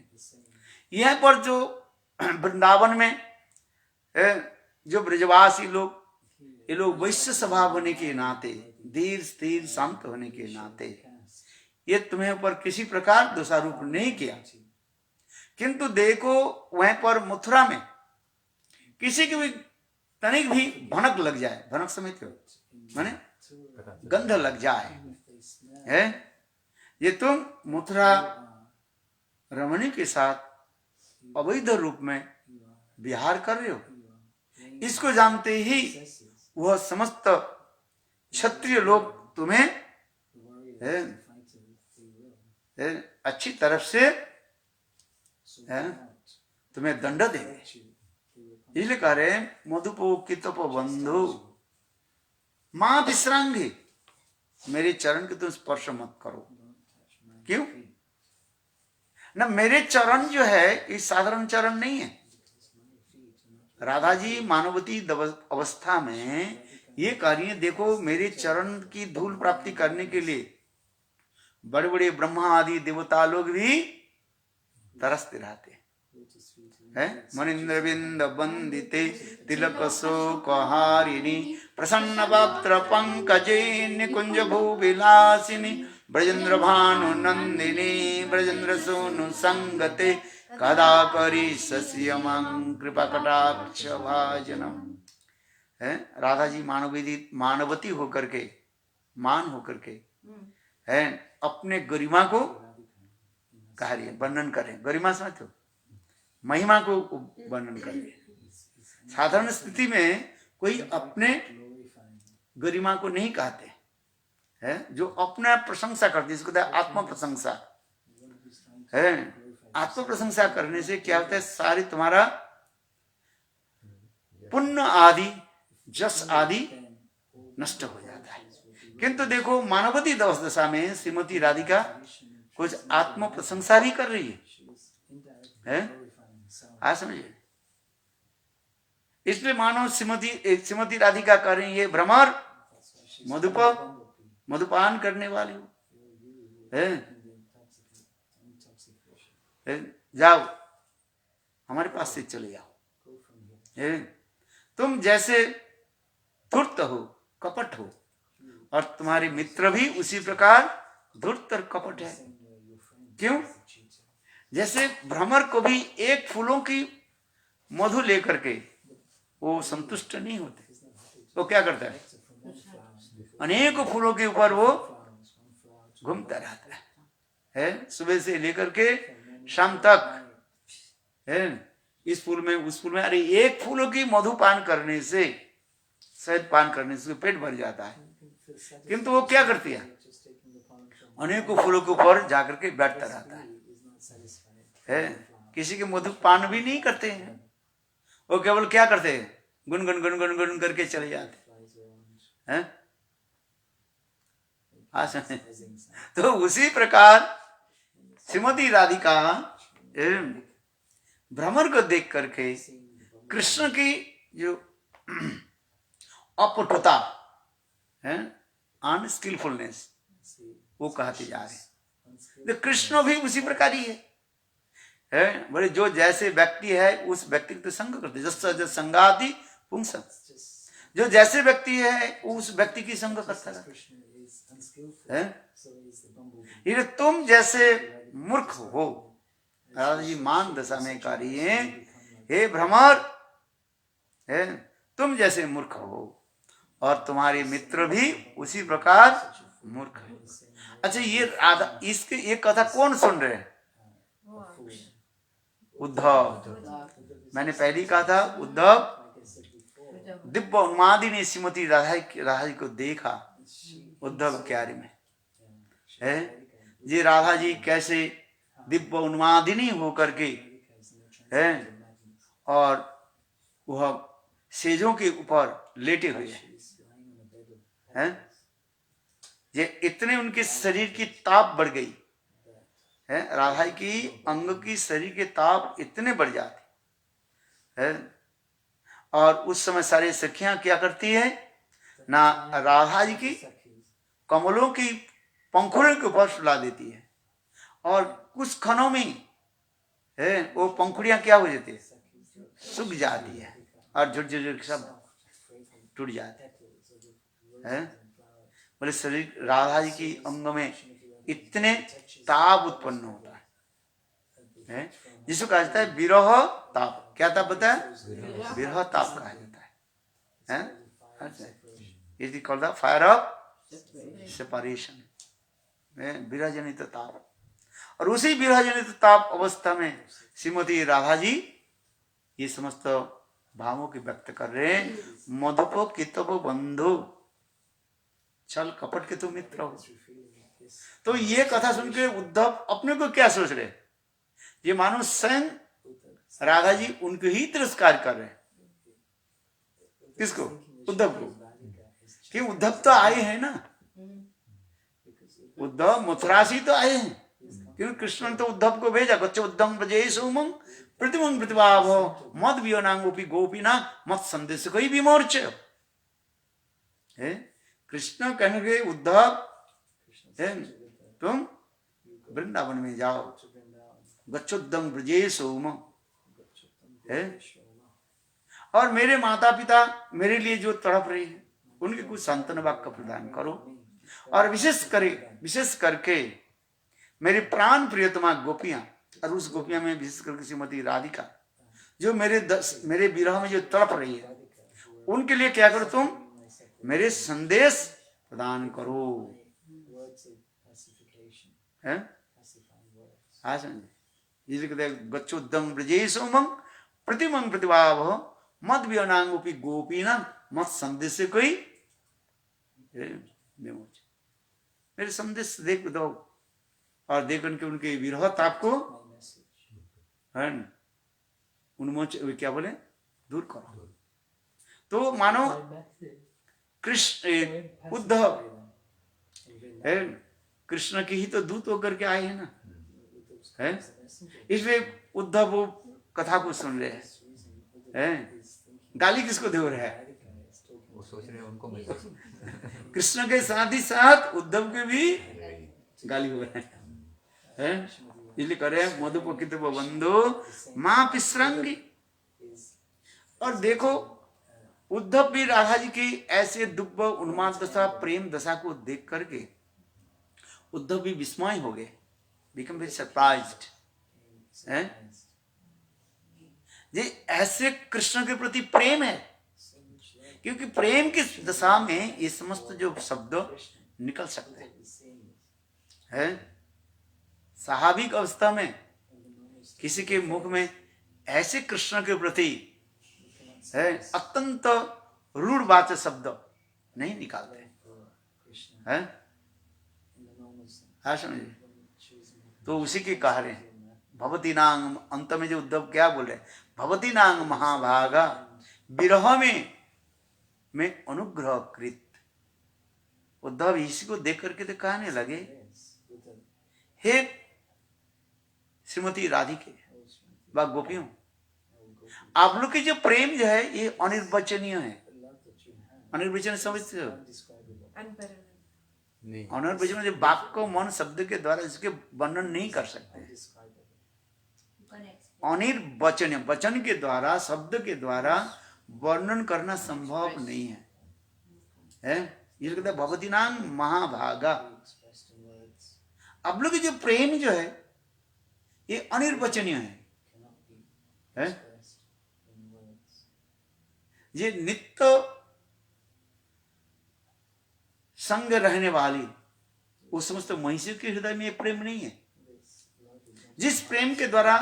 यह पर जो वृंदावन में जो ब्रजवासी लोग, ये लोग वैश्य स्वभाव होने के नाते, धीर स्थिर शांत होने के नाते ये तुम्हें ऊपर किसी प्रकार दोषारोप नहीं किया। किंतु देखो वहीं पर मथुरा में किसी की भी तनिक भी भनक लग जाए, भनक समझते हो माने गंध लग जाए, है? ये तुम मथुरा रमणी के साथ अवैध रूप में विहार कर रहे हो, इसको जानते ही वह समस्त क्षत्रिय लोग तुम्हें अच्छी तरफ से तुम्हें दंड देंगे। इसलिए कह रहे मधुपो कितप बंधु मां विश्रांगी, मेरे चरण के तुम स्पर्श मत करो। क्यों ना? मेरे चरण जो है ये साधारण चरण नहीं है। राधा जी मानवती अवस्था में ये कार्य देखो, मेरे चरण की धूल प्राप्ति करने के लिए बड़े बड़े ब्रह्मा आदि देवता लोग भी तरसते रहते हैं। मनिंद्र बिंद वंदिते तिलक शोकहारिणी प्रसन्न वक्त्र पंकजे निकुंज भूविलासिनी ब्रजेंद्र भानु नंदिनी ब्रजेंद्र सोनु संगते कदा करी सस्यमं कृपा कटाक्ष भाजनम। है राधा जी मानवती होकर के, मान होकर के है अपने गरिमा को कह रही है, वर्णन करें। गरिमा समझते हो? महिमा को वर्णन करें। साधारण स्थिति में कोई अपने गरिमा को नहीं कहते है, जो अपना प्रशंसा करते इसको आत्म प्रशंसा है। आत्म प्रशंसा करने से क्या होता है? सारी तुम्हारा पुण्य आदि जस आदि नष्ट हो जाता है। किंतु देखो मानवती दशा में श्रीमती राधिका कुछ आत्म प्रशंसा भी कर रही है? आज समझिए, इसलिए मानो श्रीमती राधिका कर रही है भ्रमर मधुपान करने वाली हो, जाओ हमारे पास से चले जाओ। तुम जैसे धूर्त हो, कपट हो, और तुम्हारे मित्र भी उसी प्रकार धूर्त और कपट है। क्यों? जैसे भ्रमर को भी एक फूलों की मधु लेकर के वो संतुष्ट नहीं होते, वो क्या करता है? अनेकों फूलों के ऊपर वो घूमता रहता है, सुबह से लेकर के शाम तक है, इस फूल में उस फूल में। अरे एक फूलों की मधु पान करने से, शहद पान करने से पेट भर जाता है, किंतु वो क्या करती है? अनेकों फूलों के ऊपर जाकर के बैठता रहता है। किसी के मधु पान भी नहीं करते हैं, वो केवल क्या करते हैं? गुनगुन गुनगुन गुन करके चले जाते हैं। हाँ समझे? तो उसी प्रकार श्रीमती राधिका भ्रमर को देख करके कृष्ण की जो अपटुता है, अनस्किलफुलनेस, वो कहते जा रहे हैं। तो कृष्ण भी उसी प्रकार ही है। बोले जो जैसे व्यक्ति है उस व्यक्ति को संग करते, जस संगाति पुंस, जो जैसे व्यक्ति है उस व्यक्ति की संग करता है। ये तुम जैसे मूर्ख हो, राधा जी मान दशा में कार्य है, हे भ्रमर, है तुम जैसे मूर्ख हो और तुम्हारे मित्र भी उसी प्रकार मूर्ख है। अच्छा, ये राधा, इसके ये कथा कौन सुन रहे हैं? उद्धव। मैंने पहले ही कहा था, उद्धव दिव्य उन्मादिनी श्रीमती राधा जी को देखा उद्धव क्यारी में है। ये राधा जी कैसे दिव्य उन्मादिनी होकर के है और वह सेजों के ऊपर लेटे हुए हैं। ये इतने उनके शरीर की ताप बढ़ गई है, राधा की अंग की शरीर के ताप इतने बढ़ जाते है। और उस समय सारी सखियां क्या करती है ना, राधा जी की कमलों की पंखुड़ियों के ऊपर सुला देती है और कुछ क्षणों में है वो पंखुड़ियां क्या हो जाती है, सूख जाती है और झुट झुट सब टूट जाते हैं। बोले शरीर राधा जी की अंग में इतने ताप उत्पन्न होता है, जिसको कहा जाता है विरह ताप। क्या ताप होता है? विरह ताप कहा जाता है। It is called the fire of separation, विरह जनित ताप। और उसी विरह जनित ताप अवस्था में श्रीमती राधा जी ये समस्त भावों की व्यक्त कर रहे हैं। मधुपो कितपो बंधु, छल कपट के तो मित्र हो। तो ये कथा सुनकर उद्धव अपने को क्या सोच रहे, ये मानो स्वयं राधा जी उनको ही तिरस्कार कर रहे हैं। किसको? उद्धव को। कि उद्धव तो आए हैं ना, उद्धव मथुरा से तो आए हैं, क्योंकि कृष्ण ने तो उद्धव को भेजा, गच्छ उद्धव ब्रजेश उमंग प्रतिमंग प्रतिभाव मद वियोनांगोपी गोपीना मत संदेश कोई विमोर्च। कृष्ण कहने के उद्धव तुम वृंदावन में जाओ, गच्छोद्दम ब्रजेश उमंग, और मेरे माता पिता मेरे लिए जो तड़प रहे हैं उनके कुछ सांत्वना वाक्य प्रदान करो। और विशेष करके मेरी प्राण प्रियतमा गोपियां, और उस गोपियां में विशेष करके श्रीमती राधिका जो मेरे विरह में जो तड़प रही है, उनके लिए क्या करो, तुम मेरे संदेश प्रदान करो। हाँ समझे? इसलिए कहते हैं गच्छोद्दम ब्रजेश उमंग प्रतिमंग प्रतिभाव मद वियोनांगोपी गोपीना मत संदेश से कोई मेरे संदेश देख दो, और देख उनके विरह ताप को उन्मोच क्या बोले दूर करो। तो मानो कृष्ण उद्धव कृष्ण की ही तो दूत होकर के आए हैं ना, है इसलिए उद्धव वो कथा को सुन रहे हैं। गाली किसको दे रहा है? वो सोच रहे हैं उनको मिल कृष्ण के साथ ही साथ उद्धव के भी गाली हो रहे हैं। इसलिए कह रहे हैं मधुपकित बंधु माँ पिसरंगी। और देखो उद्धव भी राधा जी की ऐसे दुब्ब उन्माद दशा प्रेम दशा को देख करके उद्धव भी विस्मय हो गए, बिकम वेरी सरप्राइज्ड। ये ऐसे कृष्ण के प्रति प्रेम है, क्योंकि प्रेम की दशा में ये समस्त जो शब्द निकल सकते हैं। स्वाभाविक अवस्था में किसी के मुख में ऐसे कृष्ण के प्रति अत्यंत रूढ़ वाच्य शब्द नहीं निकालते हैं। हाँ समझिए? तो उसी के कह रहे हैं भवती नांग, अंत में जो उद्धव क्या बोल रहे हैं, भवती नांग महाभागा विरह में अनुग्रह कृत। उद्धव इसी को देख करके तो कहने लगे, हे श्रीमती राधिके व गोपियों, आप लोग के जो प्रेम जो है ये अनिर्वचनीय है। अनिर्वचनीय समझते हो? नहीं। अनिर्वचनीय जो वाक्य मन शब्द के द्वारा इसके वर्णन नहीं कर सकते। अनिर्वचनीय वचन के द्वारा, शब्द के द्वारा वर्णन करना संभव नहीं है, ये कहते हैं भगवती नाम महाभागा। आप लोग के जो प्रेम जो है ये अनिर्वचनीय है? ये नित्य संग रहने वाली उस समस्त महिषियों के हृदय में ये प्रेम नहीं है, जिस प्रेम के द्वारा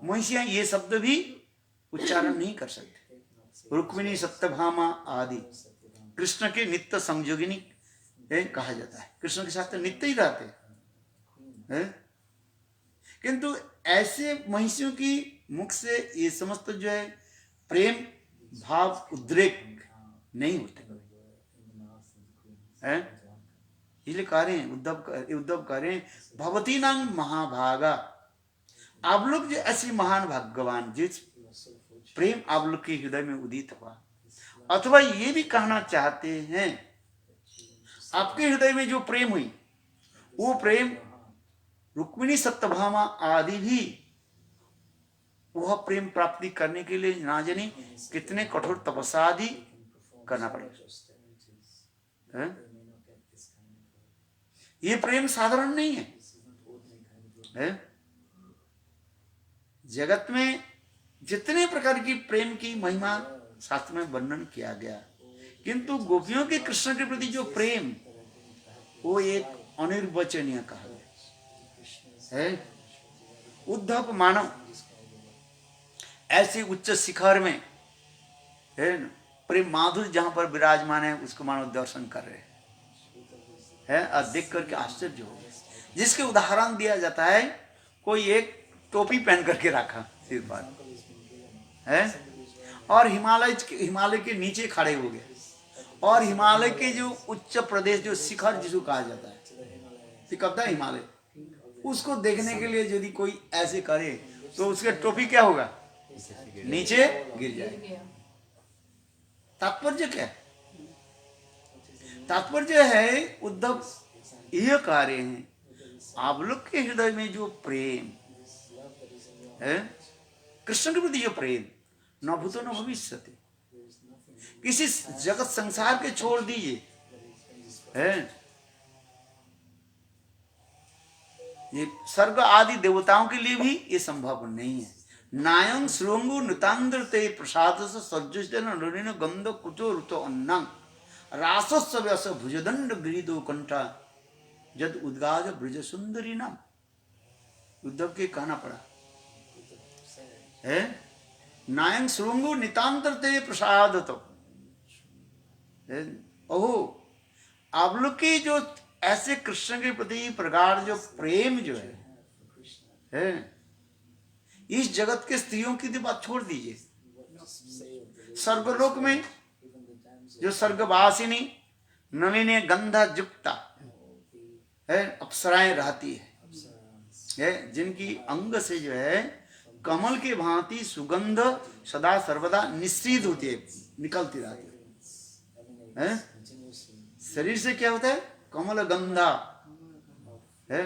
महिषियां ये शब्द भी उच्चारण नहीं कर सकते। रुक्मिणी सत्यभामा आदि कृष्ण के नित्य संयोगिनी कहा जाता है, कृष्ण के साथ नित्य ही रहते हैं। किंतु ऐसे महिषियों की मुख से ये समस्त जो है प्रेम भाव उद्रेक नहीं होते हैं। इसलिए कह रहे हैं उद्धव कह रहे हैं भगवती नाम महाभागा, आप लोग जो ऐसे महान भगवान जिस प्रेम आप लोग के हृदय में उदित हुआ, अथवा ये भी कहना चाहते हैं आपके हृदय में जो प्रेम हुई वो प्रेम रुक्मिणी सत्यभामा आदि भी वह प्रेम प्राप्ति करने के लिए ना जाने कितने कठोर तपस्या आदि करना पड़ेगा। ये प्रेम साधारण नहीं है। जगत में जितने प्रकार की प्रेम की महिमा शास्त्र में वर्णन किया गया, किंतु गोपियों के कृष्ण के प्रति जो प्रेम वो एक अनिर्वचनीय कहा गया है। उद्धव मानव ऐसे उच्च शिखर में है प्रेम माधुर्य जहां पर विराजमान है उसको मानव दर्शन कर रहे हैं और देख करके आश्चर्य हो गए। जिसके उदाहरण दिया जाता है, कोई एक टोपी पहन करके रखा सिर पर है और हिमालय के नीचे खड़े हो गए और हिमालय के जो उच्च प्रदेश जो शिखर जिसको कहा जाता है कब्दा हिमालय, उसको देखने के लिए यदि कोई ऐसे करे तो उसके टोपी क्या होगा, नीचे गिर जाएगी। तात्पर्य क्या है? तात्पर्य है उद्धव यह कह रहे हैं आप लोग के हृदय में जो प्रेम है, कृष्ण के प्रति जो प्रेम न भूतो न भविष्यति, किसी जगत संसार के छोड़ दीजिए है, ये स्वर्ग आदि देवताओं के लिए भी ये संभव नहीं है। नायं श्रृंगु नितांद्रते प्रसाद सज्जन गंध कुचो रुतो अन्नंग रासस्व भुजदंड गिरिदो कंठा जद उद्गाज ब्रज सुंदरी नाम। उद्धव के कहना पड़ा है नायं श्रृंगु नितांद्रते प्रसाद तो ओहो आप लोग की जो ऐसे कृष्ण के प्रति प्रगाढ़ जो प्रेम जो है इस जगत के स्त्रियों की बात छोड़ दीजिए, स्वर्गलोक में जो स्वर्गवासिनी नलिनी गंधा युक्ता है अप्सराएं रहती है जिनकी अंग से जो है कमल के भांति सुगंध सदा सर्वदा निश्चित होती है, निकलती रहती है। शरीर से क्या होता है, कमल गंधा है,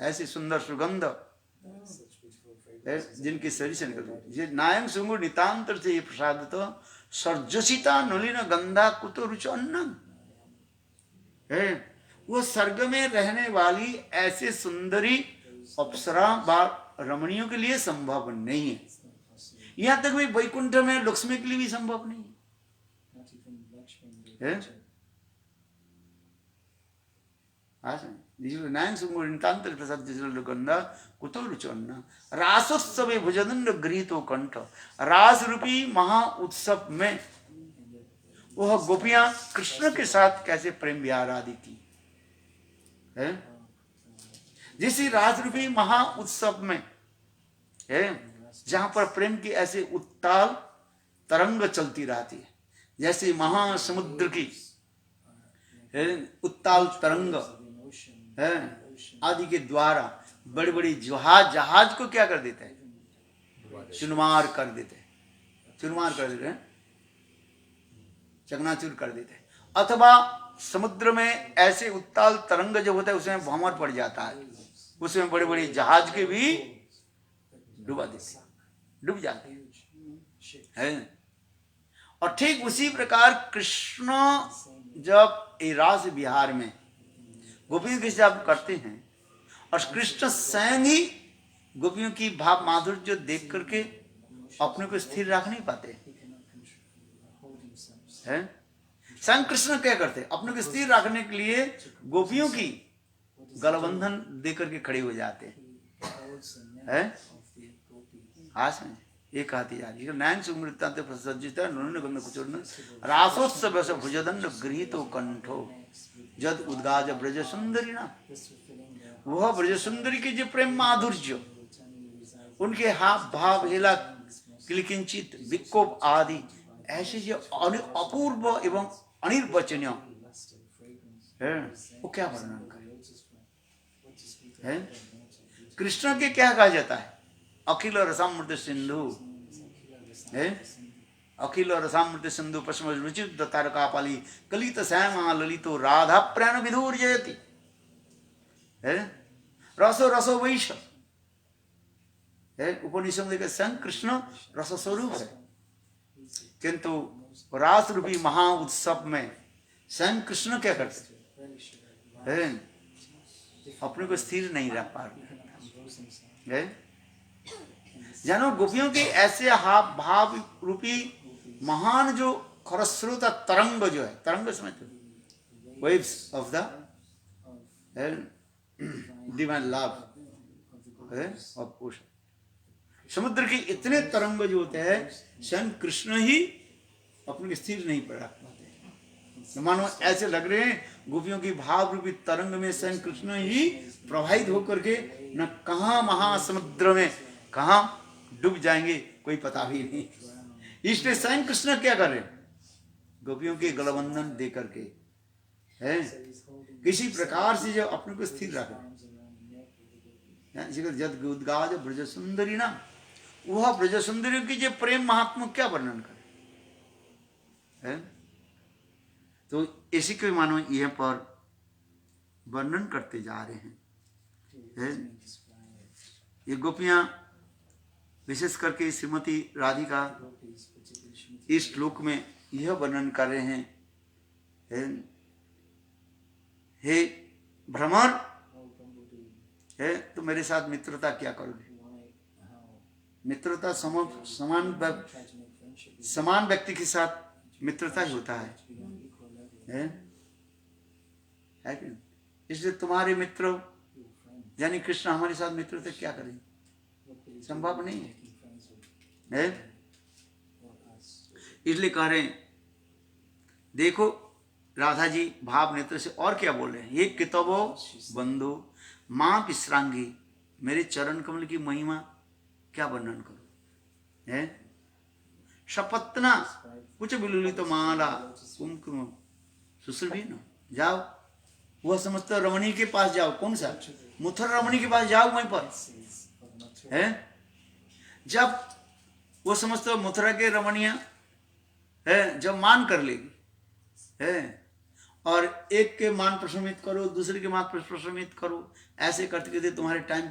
ऐसी सुंदर सुगंध जिनके शरीर से निकलती है। नायं सुंगु नितांतर से ये प्रसाद तो सर्जसिता नलिन गंधा कुतो रुचि अन्नम है, वो स्वर्ग में रहने वाली ऐसे सुंदरी अप्सरा रमणियों के लिए संभव नहीं है। यहाँ तक भी वैकुंठ में लक्ष्मी के लिए भी संभव नहीं है। रासोत्सव भुजदंड गृहीतो कंठ, रास रूपी महा उत्सव में वह गोपियां कृष्ण के साथ कैसे प्रेम विहार आदि की है। जिस रास रूपी महा उत्सव में है जहां पर प्रेम की ऐसे उत्ताल तरंग चलती रहती है, जैसे महासमुद्र की उत्ताल तरंग है आदि के द्वारा बड़ी बड़ी जहाज को क्या कर देते हैं, चुरमार कर देते हैं, चकनाचूर कर देते हैं। अथवा समुद्र में ऐसे उत्ताल तरंग जो होता है उसमें भंवर पड़ जाता है, उसमें बड़े बड़े जहाज के भी डूब जाते हैं। और ठीक उसी प्रकार कृष्ण जब रास विहार में गोपियों के साथ करते हैं और कृष्ण स्वयं ही गोपियों की भाव माधुर्य देख करके अपने को स्थिर रख नहीं पाते हैं। स्वयं कृष्ण क्या करते, अपने को स्थिर रखने के लिए गोपियों की गलबंधन दे करके खड़े हो जाते हैं। एक कहती जा रही है नैन सुमृतांत प्रसज्जित नुन गंध कुचूर्ण रासोत्सव भुजदंड गृहीतो कंठो जद उद्गाज ब्रज सुंदरी ना, वह ब्रज सुंदरी के जो प्रेम माधुर्य, उनके हाव भाव हेला किलकिंचित विकोप आदि ऐसे जो अपूर्व एवं अनिर्वचनीय है, वो क्या वर्णन करे। कृष्ण के क्या कहा जाता है, अखिल रसामृत सिंधु है, अखिल रसामृत सिंधु पश्चिम रुचित तारकापाली कलित श्यामा ललितो राधा प्राण विधुर जयति है, रसो रसो वैश है। उपनिषद में स्वयं कृष्ण रस स्वरूप है, किंतु रास रूपी महा उत्सव में स्वयं कृष्ण क्या करते हैं, अपने को स्थिर नहीं रख पा रहे हैं। जानो गोपियों के ऐसे हाव भाव रूपी महान जो खरस्रोत तरंग जो है, तरंग समझते हो, waves of the divine love of ocean, समुद्र के इतने तरंग जो होते हैं स्वयं कृष्ण ही अपने स्थिर नहीं रख पाते। मानो ऐसे लग रहे हैं गोपियों की भाव रूपी तरंग में स्वयं कृष्ण ही प्रवाहित होकर के न कहा महासमुद्र में कहा डूब जाएंगे कोई पता भी नहीं। इसलिए स्वयं कृष्ण क्या कर रहे हैं, गोपियों के गलबंधन दे करके है किसी प्रकार से जो अपने को स्थिर रख रहे। जद उद्गाज ब्रज सुंदरी ना, वह ब्रज सुंदरी की जो प्रेम महात्मा क्या वर्णन करे है। तो इसी को मानो यह पर वर्णन करते जा रहे हैं। ये गोपियां विशेष करके श्रीमती राधिका इस श्लोक में यह वर्णन कर रहे हैं, हे भ्रमर है तो मेरे साथ मित्रता क्या करोगे। मित्रता समान व्यक्ति के साथ मित्रता ही होता है कि इसलिए तुम्हारे मित्र यानी कृष्ण हमारे साथ मित्रता क्या करें, संभव नहीं है। इसलिए कह रहे हैं, देखो राधा जी भाव नेत्र से और क्या बोल रहे हैं, ये कितबो बंधु मां विश्रांगी, मेरे चरण कमल की महिमा क्या वर्णन करो है। शपतना कुछ बिलुली तो माला कुमकुम सुश्री न, जाओ वह समस्त रमणी के पास जाओ, कौन सा मथुर रमणी के पास जाओ वहीं पर है। जब वो समस्त मथुरा के रमणियां है जब मान कर लेगी है, और एक के मान प्रशमित करो दूसरे के मान प्रशमित करो, ऐसे करते करते तुम्हारे टाइम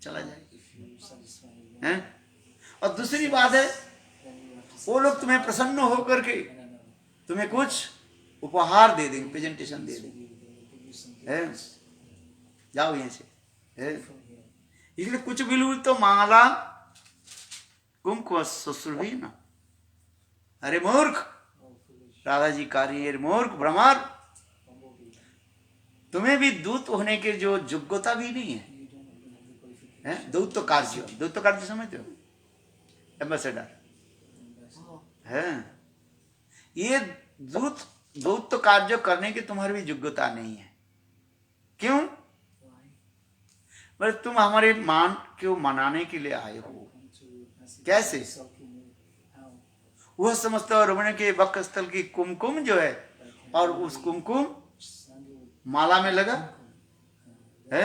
चला जाएगा है। और दूसरी बात है वो लोग तुम्हें प्रसन्न होकर के तुम्हें कुछ उपहार दे देंगे, प्रेजेंटेशन दे देंगे है, जाओ यहीं से है। इसलिए कुछ बिलू तो माला कुमकुम सुश्रुभी न, अरे मूर्ख राधा जी कार्य मूर्ख भ्रमर, तुम्हें भी दूत होने के जो योग्यता भी नहीं है। दूत तो कार्य समझते हो, एम्बेसडर है। ये दूत कार्य करने की तुम्हारी भी योग्यता नहीं है। क्यों? बोले तुम हमारे मान क्यों मनाने के लिए आए हो। कैसे? वह समस्त रमण के वक्ष स्थल की कुमकुम जो है, और उस कुमकुम माला में लगा है,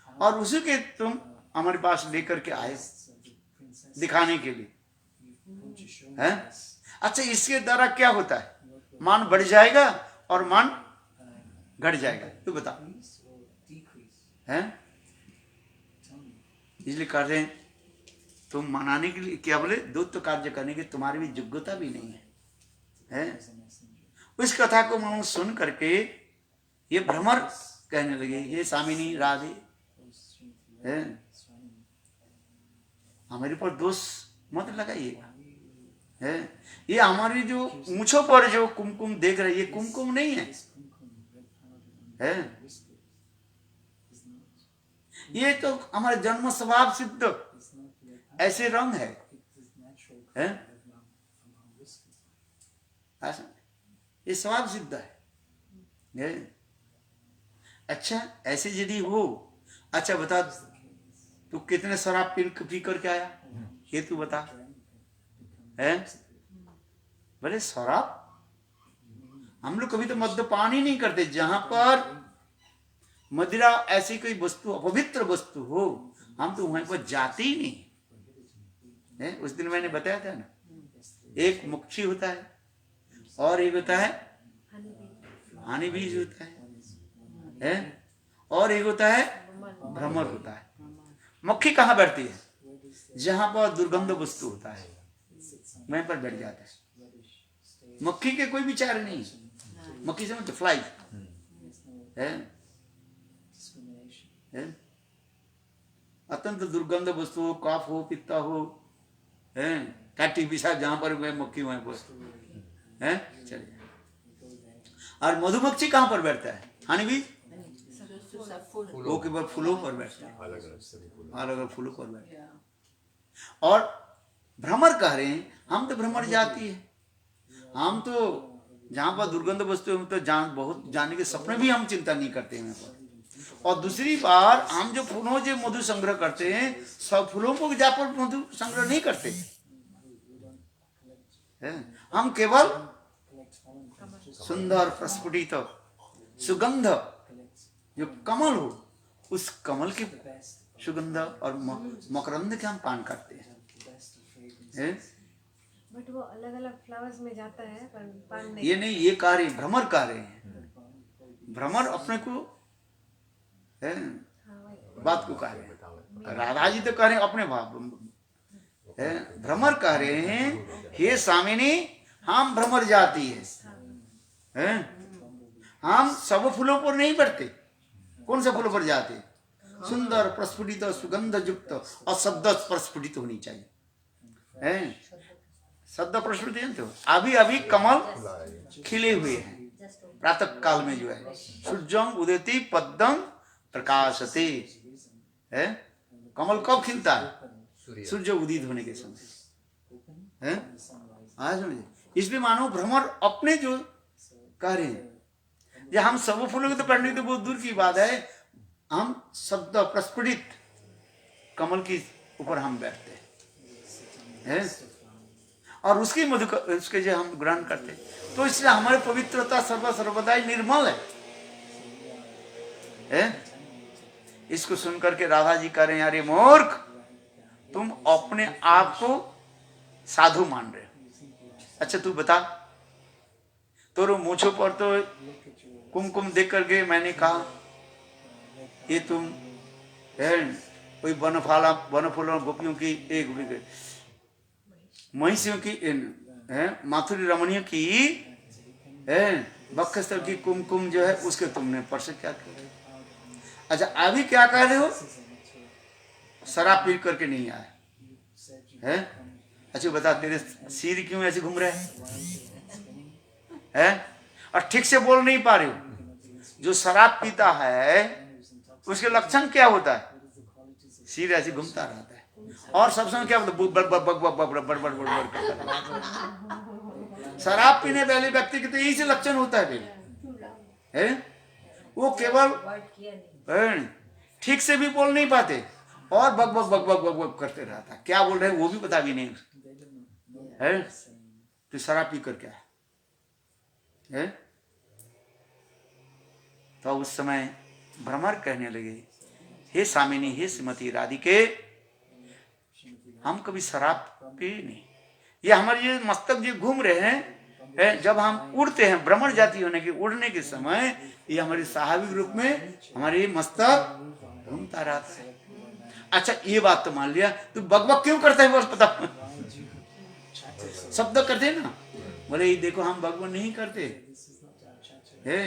और उसी के तुम हमारे पास लेकर के आए दिखाने के लिए है। अच्छा, इसके द्वारा क्या होता है? मान बढ़ जाएगा और मान घट जाएगा, तू बता है। इसलिए कर रहे हैं तुम मनाने के लिए, क्या बोले, दूत कार्य करने की तुम्हारी भी योग्यता भी नहीं है। उस कथा को मन सुन करके ये भ्रमर कहने लगे, ये स्वामिनी राधे है, हमारे पर दोष मत लगाइए है। ये हमारी जो मूंछों पर जो कुमकुम देख रहे, ये कुमकुम नहीं है, ये तो हमारे जन्म स्वभाव सिद्ध ऐसे रंग है, ये स्वभाव सिद्ध है। अच्छा, ऐसे यदि हो, अच्छा बता तू कितने शराब पी करके आया, ये तू बता है। बोले शराब, हम लोग कभी तो मद्यपान ही नहीं करते। जहां पर मदिरा ऐसी कोई वस्तु, अपवित्र वस्तु हो, हम तो वहां पर जाते ही नहीं है। उस दिन मैंने बताया था ना, एक मुक्षी होता है और एक होता है हानि बीज होता है, और एक होता है भ्रमर होता है। मक्खी कहाँ बैठती है? जहां पर दुर्गंध वस्तु होता है वहीं पर बैठ जाता है। मक्खी के कोई विचार नहीं, मक्खी समझ फ्लाई है, अत्यंत दुर्गंध वस्तु हो, कफ हो, पित्ता हो, काटी पिशाब जहां पर गए मक्खी वहां पर है। चलिए, और मधुमक्खी कहां पर बैठता है? हानि भी वो केवल फूलों पर बैठता है, अलग अलग फूलों पर बैठता है। और भ्रमर कह रहे हैं, हम तो भ्रमर जाती है, हम तो जहां पर दुर्गंध वस्तु तो बहुत जाने के सपने भी हम चिंता नहीं करते हैं। और दूसरी बार हम जो फूलों से मधु संग्रह करते हैं, सब फूलों को जा पर मधु संग्रह नहीं करते हैं। हम केवल सुंदर प्रस्फुटित सुगंध जो कमल हो, उस कमल की सुगंध और मकरंद के हम पान करते हैं। बट वो अलग अलग फ्लावर्स में जाता है पर पान नहीं। ये नहीं, ये कार्य भ्रमर कार्य है। भ्रमर अपने को बात को कह रहे हैं, राधा जी तो कह रहे हैं अपने भाव, भ्रमर कह रहे हैं, हे स्वामिनी हम भ्रमर जाती है, हम सब फूलों पर नहीं बढ़ते। कौन से फूलों पर जाते? सुंदर प्रस्फुटित सुगंध युक्त और शब्द प्रस्फुटित होनी चाहिए। शब्द प्रस्फुटित हो, अभी अभी कमल खिले हुए हैं, प्रातः काल में जो है सूर्यम उदयति पद्मं प्रकाशते है। कमल कब खिलता है? सूर्य उदित होने के समय है। आज समझे, इसलिए मानो भ्रमर अपने जो कार्य हैं, ये हम सब फूलों को तो पढ़ने तो बहुत दूर की बात है, हम शब्द प्रस्फुटित कमल की ऊपर हम बैठते हैं और उसकी मधु उसके जो हम ग्रहण करते हैं, तो इसलिए हमारी पवित्रता सर्वदा निर्मल है। इसको सुनकर के राधा जी कह रहे हैं, अरे मूर्ख, तुम अपने आप को साधु मान रहे हो। अच्छा तू बता, तो मूंछों पर तो कुमकुम देख करके मैंने कहा ये तुम कोई वनफूलों गोपियों की एक महिषियों की माथुरी रमणियों की वक्षस्थल की कुमकुम जो है उसके तुमने परसे क्या किया? अच्छा अभी क्या कह रहे हो? शराब पी करके नहीं आए हैं? अच्छा बता, तेरे सिर क्यों ऐसे घूम रहे हैं? और ठीक से बोल नहीं पा रहे हो। जो शराब पीता है उसके लक्षण क्या होता है? सिर ऐसे घूमता रहता है और सब समय क्या शराब पीने वाले व्यक्ति के तो यही से लक्षण होता है पहले, वो केवल ठीक से भी बोल नहीं पाते और बक बक बक बक बक बक करते रहता। क्या बोल रहे हैं वो भी पता भी नहीं है। तो शराब पी कर क्या है? तो उस समय भ्रमर कहने लगे, हे स्वामिनी, हे श्रीमती राधिके, हम कभी शराब पी नहीं। ये हमारे ये मस्तक जो घूम रहे हैं, जब हम उड़ते हैं भ्रमर जाति होने के उड़ने के समय, ये हमारे स्वाभाविक रूप में हमारे मस्तक घूमता रहता है। अच्छा ये बात तो मान लिया, तो बकबक क्यों करता है बस पता शब्द करते हैं ना, बोले ये देखो हम बकबक नहीं करते है,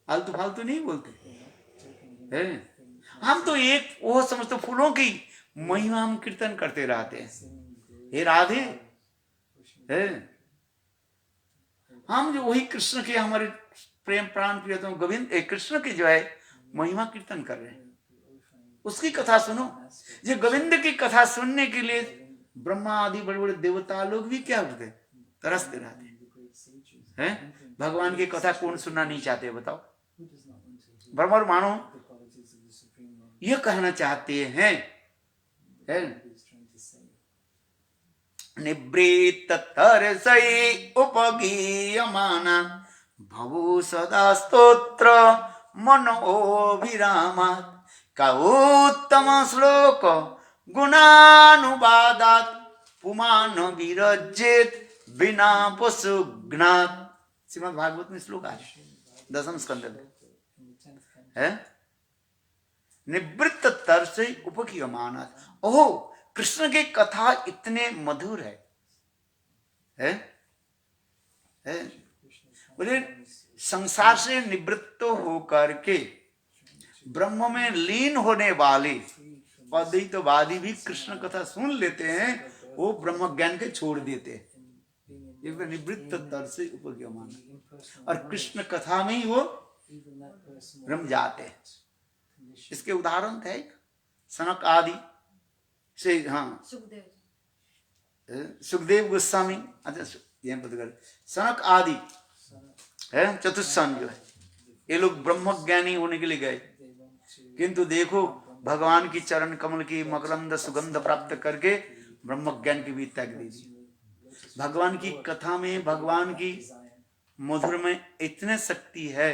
आलतू फालतू नहीं बोलते है, हम तो एक वो समझते फूलों की महिमा हम कीर्तन करते रहते हैं। हे राधे है, हम जो वही कृष्ण के हमारे प्रेम प्राण प्रियतम गोविंद कृष्ण की जो है महिमा कीर्तन कर रहे हैं, उसकी कथा सुनो। ये गोविंद की कथा सुनने के लिए ब्रह्मा आदि बड़े बड़े देवता लोग भी क्या होते तरसते रहते हैं। भगवान की कथा कौन सुनना नहीं चाहते बताओ? ब्रह्म मानो ये कहना चाहते हैं, निवृत्त तरसै उपगीयमाना भवु सदा स्तोत्र मनोभिरामात् का उत्तम श्लोक गुणानुवादात् पुमान विरजेत बिना पशुघ्नात्। श्रीमद् भागवत में श्लोक है 10वें स्कंद में है, निवृत्त तरसै उपगीयमानात्। ओहो कृष्ण की कथा इतने मधुर है? बोले संसार से निवृत्त होकर के ब्रह्म में लीन होने वाले अद्वैतवादी भी कृष्ण कथा सुन लेते हैं, वो ब्रह्म ज्ञान के छोड़ देते हैं। निवृत्त तरसै उपगीयमानात्, और कृष्ण कथा में ही वो रम जाते हैं। इसके उदाहरण थे सनक आदि से, हाँ सुखदेव गोस्वामी, अच्छा सनक आदि है चतुस्सन जो है, ये लोग ब्रह्म ज्ञानी होने के लिए गए, किंतु देखो भगवान की चरण कमल की मकरंद सुगंध प्राप्त करके ब्रह्म ज्ञान की भी त्याग दी। भगवान की कथा में भगवान की मधुर में इतने शक्ति है,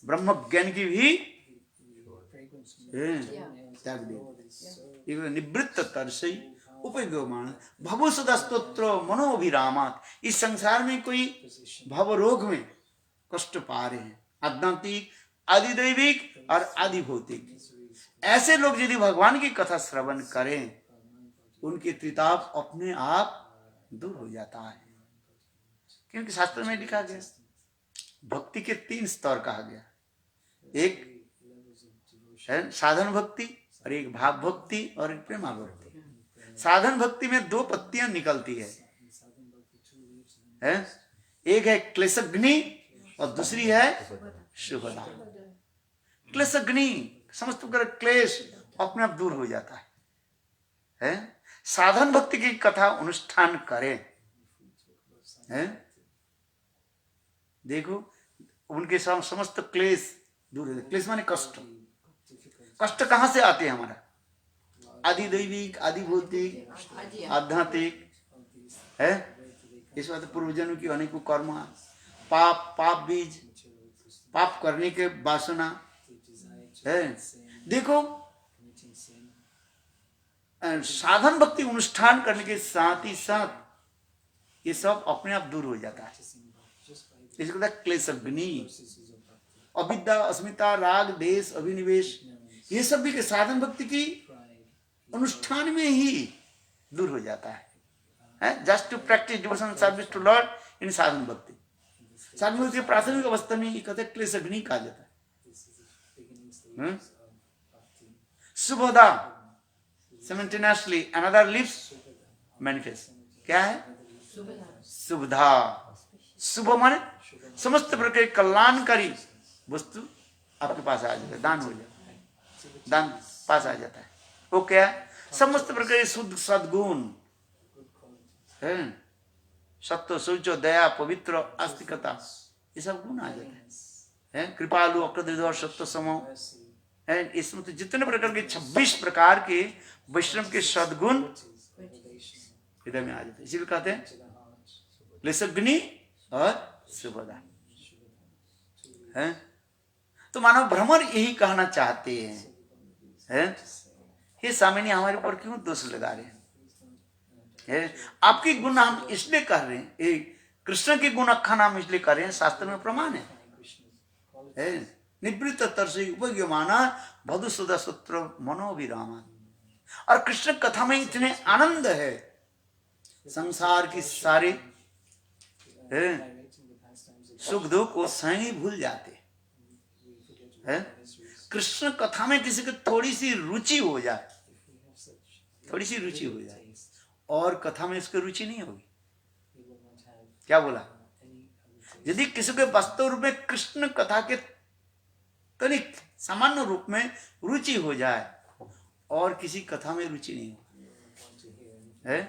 ब्रह्म ज्ञान की भी त्याग दी। निवृत्त तरसै उपगीयमानात् भवु सदा स्तोत्र मनोभिरामात्। इस संसार में कोई भव रोग में कष्ट पा रहे हैं, आध्यात्मिक आदिदैविक और आदि भौतिक, ऐसे लोग यदि भगवान की कथा श्रवण करें, उनके त्रिताप अपने आप दूर हो जाता है। क्योंकि शास्त्र में लिखा गया भक्ति के 3 स्तर कहा गया, एक है साधन भक्ति और एक भाव भक्ति और एक प्रेमा भक्ति। साधन भक्ति में 2 पत्तियां निकलती है, एक है क्लेशग्नि और दूसरी है शुभदा। क्लेशग्नि समस्त प्रकार क्लेश अपने आप दूर हो जाता है। साधन भक्ति की कथा अनुष्ठान करें, देखो उनके समस्त क्लेश दूर हो जाते। क्लेश माने कष्ट। कष्ट कहाँ से आते हैं? हमारा आदि दैविक, आदि भौतिक, आध्यात्मिक है। इस बात पूर्वजन्म की अनेकों कर्म, पाप बीज, पाप करने के वासना है। देखो साधन भक्ति अनुष्ठान करने के साथ ही साथ ये सब अपने आप दूर हो जाता है। इसको क्लेशग्नि, अविद्या, अस्मिता, राग, देश, अभिनिवेश, ये सब भी साधन भक्ति की अनुष्ठान में ही दूर हो जाता है। Just to practice devotion service to lord in sadhana bhakti. साधन भक्ति की प्राथमिक अवस्था में कहते क्लेशग्नि कहा जाता है। Shubhada simultaneously another lives manifest। क्या है? शुभदा। शुभ माने समस्त प्रकार के कल्याणकारी वस्तु आपके पास आ जाता है, दान हो जाता है, दान पास आ जाता है। वो क्या है? समस्त प्रकार के शुद्ध सद्गुण है, सत्य, शौच, दया, पवित्र, आस्तिकता, ये सब गुण आ जाते हैं। कृपालु, अक्रोध, सत्य, समो, इसमें तो जितने प्रकार के 26 प्रकार के वैष्णव के सद्गुण हृदय में आ जाते हैं। इसीलिए कहते हैं क्लिशग्नि और सुभदा है। तो मानव भ्रमर यही कहना चाहते हैं, हे स्वामिनी हमारे ऊपर क्यों दोष लगा रहे हैं? आपके गुण हम इसलिए कर रहे हैं, कृष्ण के गुण अखान हम इसलिए कर रहे हैं, शास्त्र में प्रमाण है। निवृत्त तरसी उपयोगमाना भदुसुदा सूत्र मनोविरामा। और कृष्ण कथा में इतने आनंद है, संसार की सारे सुख दुख को स्वयं ही भूल जाते हैं। कृष्ण कथा में किसी को थोड़ी सी रुचि हो जाए, थोड़ी सी रुचि हो जाए, और कथा में इसको रुचि नहीं होगी। क्या बोला? यदि किसी को वास्तव रूप में कृष्ण कथा के तनिक सामान्य रूप में रुचि हो जाए और किसी कथा में रुचि नहीं हो, है?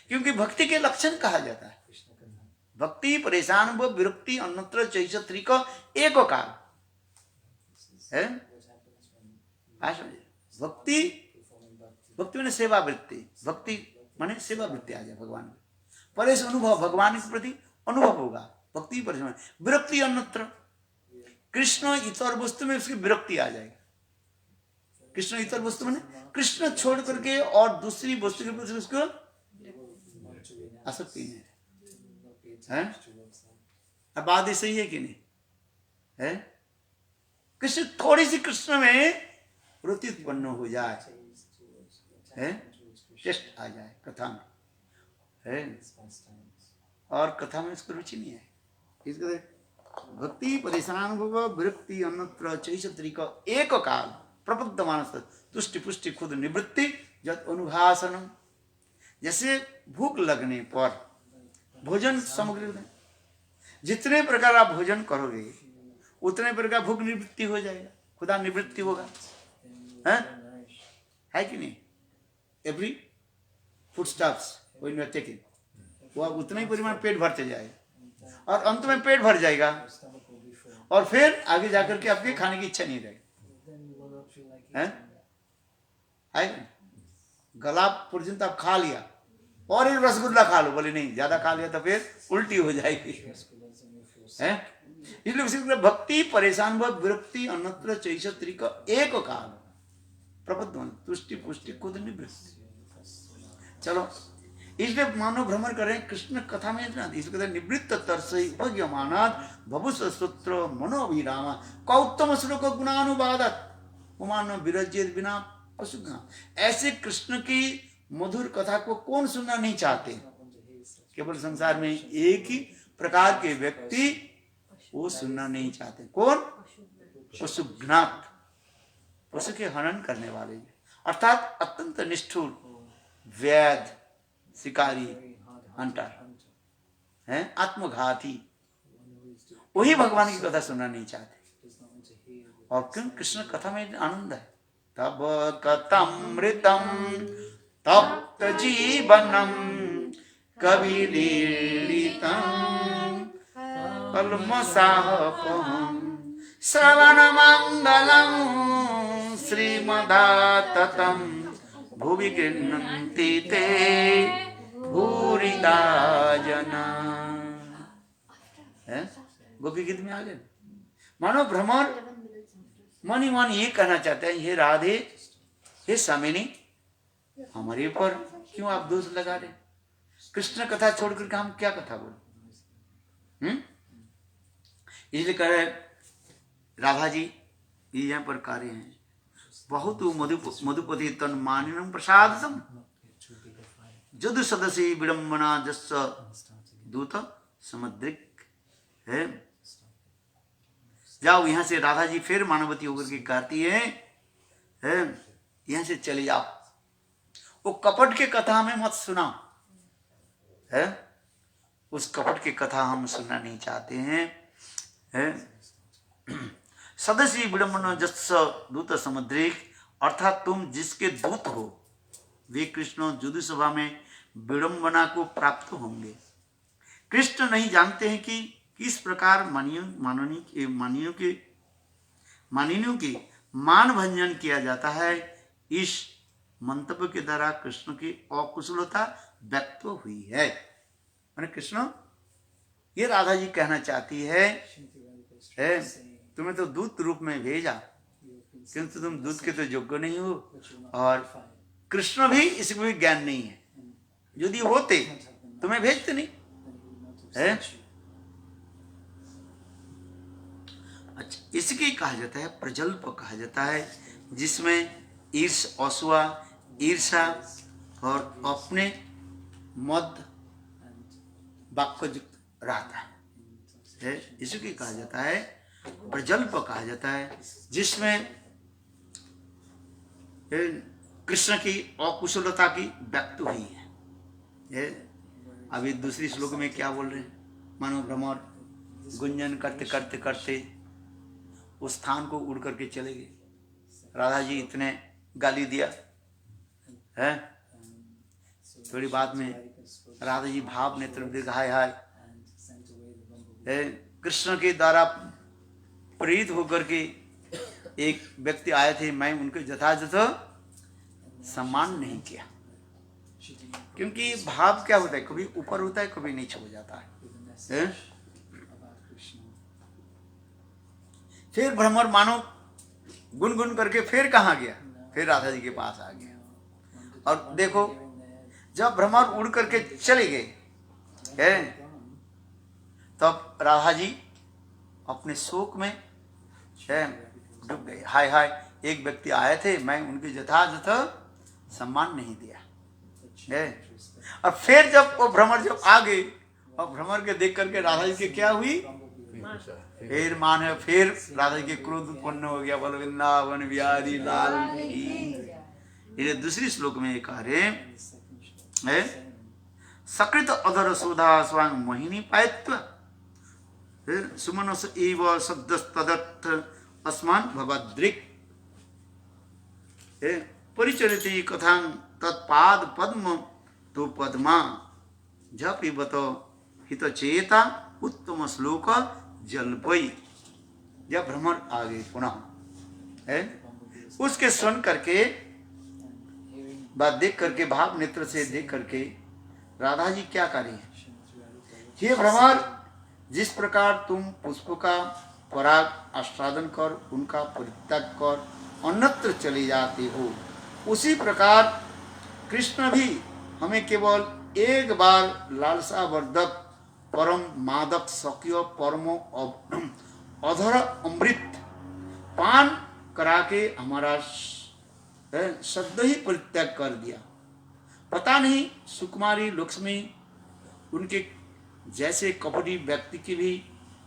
क्योंकि भक्ति के लक्षण कहा जाता है, भक्ति परेशान व विरक्ति अन्यत्र चैषत्री का एक काल है। भक्ति, भक्ति माने सेवा वृत्ति, भक्ति माने सेवा वृत्ति आ जाए भगवान में, परेश अनुभव, भगवान के प्रति अनुभव होगा, भक्ति परेशान। विरक्ति अन्यत्र, कृष्ण इतर वस्तु में उसकी विरक्ति आ जाएगी। कृष्ण इतर वस्तु में कृष्ण छोड़ करके और दूसरी वस्तु के प्रति उसको आसक्ति नहीं है। अब बात ये सही है कि नहीं है? कृष्ण थोड़ी सी कृष्ण में रुचि उत्पन्न हो जाए, है? टेस्ट आ जाए कथा में, है? और कथा में उसको रुचि नहीं है। इसको भक्ति परेशान विरक्ति अन्यत्र चैषत्री का एक काल प्रबुद्ध मानस तुष्टि पुष्टि खुद निवृत्ति जत अनुभाषणम। जैसे भूख लगने पर भोजन सामग्री, जितने प्रकार आप भोजन करोगे उतने प्रकार भूख निवृत्ति हो जाएगा, खुदा निवृत्ति होगा, है कि नहीं? Every food stops when you are taking, वो उतना ही परिमाण पेट भरते जाएगा और अंत में पेट भर जाएगा और फिर आगे जाकर के आपके खाने की इच्छा नहीं रहेगी, है? गला पर्यंत आप खा लिया और एक रसगुल्ला खा लो, बोले नहीं ज्यादा खा लिया तो फिर उल्टी हो जाएगी, है? इसलिए भक्ति परेशान व विरक्ति अन्यत्र चैषत्री का एक काल प्रबुद्ध तुष्टि पुष्टि खुद निवृत्ति। चलो, इसलिए मानव भ्रमण करें कृष्ण कथा में, इसलिए निवृत्त तरसई उपज्ञमानात् भवुस सूत्र मनोभिरामा कौत्तम श्लोक गुणानुवादत उमान विरजेत बिना पशुघ्ना। ऐसे कृष्ण की मधुर कथा को कौन सुनना नहीं चाहते? केवल संसार में एक ही प्रकार के व्यक्ति वो सुनना नहीं चाहते। कौन? पशुघ्नात, पशु के हनन करने वाले, अर्थात अत्यंत निष्ठुर वैध शिकारी हंटर है, आत्मघाती, वही भगवान की कथा सुनना नहीं चाहते। और क्यों? कृष्ण कथा में आनंद है। तब कथमृतम तप्त जीवनम कविलीलितम कल्मषापहम श्रवण मंगलम श्रीमदाततम भुवि गृह्णन्ति ते भूरिदा जना। गोपी गीत में आ गए। मानो भ्रमर मन ही मन ये कहना चाहते हैं, हे राधे, हे स्वामिनी, हमारे ऊपर क्यों आप दोष लगा रहे? कृष्ण कथा छोड़ करके हम क्या कथा बोले? इसलिए कह रहे राधा जी ये यहाँ पर कार्य हैं, बहुत मधुपति तन मानिनम प्रसादम जदु सदसी विडम्बना जस दूत समुद्रिक है। जाओ यहाँ से, राधा जी फिर मानवती होकर के कहती है, यहाँ से चले जाओ, वो कपट के कथा हमें मत सुनाओ, है? उस कपट की कथा हम सुनना नहीं चाहते हैं, है? सदस्य विडम्बना जस दूत समुद्रिक, अर्थात तुम जिसके दूत हो वे कृष्ण जुदु सभा में विडम्बना को प्राप्त होंगे। कृष्ण नहीं जानते हैं कि किस प्रकार मानियों के मान भंजन किया जाता है। इस मंतव्य के द्वारा कृष्ण की अकुशलता व्यक्त हुई है। कृष्ण ये राधा जी कहना चाहती है, तुम्हें तो दूत रूप में भेजा, किंतु तुम दूत के तो योग्य नहीं हो, और कृष्ण भी इसको भी ज्ञान नहीं है। यदि होते तुम्हें भेजते नहीं है। अच्छा, इसके कहा जाता है प्रजल्प कहा जाता है, जिसमें असूया, ईर्षा और अपने मद वाक्य रहता है, इसको कहा जाता है प्रजल्प कहा जाता है, जिसमें कृष्ण की अकुशलता की व्यक्त हुई है। अभी दूसरी श्लोक में क्या बोल रहे हैं, मानो भ्रमर गुंजन करते करते करते उस स्थान को उड़ करके चले गए। राधा जी इतने गाली दिया है, थोड़ी बाद में राधा जी भाव नेत्र देखा, हाय हाय, कृष्ण के द्वारा प्रेरित होकर के एक व्यक्ति आए थे, मैं उनके यथायथ सम्मान नहीं किया, क्योंकि भाव क्या होता है, कभी ऊपर होता है, कभी नीचे हो जाता है। फिर भ्रमर मानो गुनगुन करके फिर कहाँ गया, फिर राधा जी के पास आ गया। और देखो, जब भ्रमर उड़ करके चले गए तब राधा जी अपने शोक में डूब गए। हाय हाय, एक व्यक्ति आए थे, मैं उनके यथायथ सम्मान नहीं दिया। और फिर जब वो भ्रमर जब आ गए, और भ्रमर के देख करके राधा जी की क्या हुई, फिर माने फिर राधा जी के क्रोध उत्पन्न हो गया। बोलो वृंदावन बिहारी लाल की। ये दूसरी श्लोक में कह रहे हैं, सकृत अधर सुधा स्वयं मोहिनी पायत्व सुमनस एव शब्दस्तदर्थ अस्मान भवद्रिक परिचरिते कथां तत्पाद पद्म तो पद्मा झपिबत हितचेता उत्तम श्लोक जलपई। जब भ्रमर आ गए पुनः है, उसके सुन करके बात देख करके, भाव नेत्र से देख करके राधा जी क्या करें, हे भ्रमर, जिस प्रकार तुम पुष्प का पराग आस्वादन कर उनका परित्याग कर अन्यत्र चले जाते हो, उसी प्रकार कृष्ण भी हमें केवल एक बार लालसावर्धक परम मादक सख्य परम अधर अमृत पान करा के हमारा सद्य ही परित्याग कर दिया। पता नहीं सुकुमारी लक्ष्मी उनके जैसे कपटी व्यक्ति की भी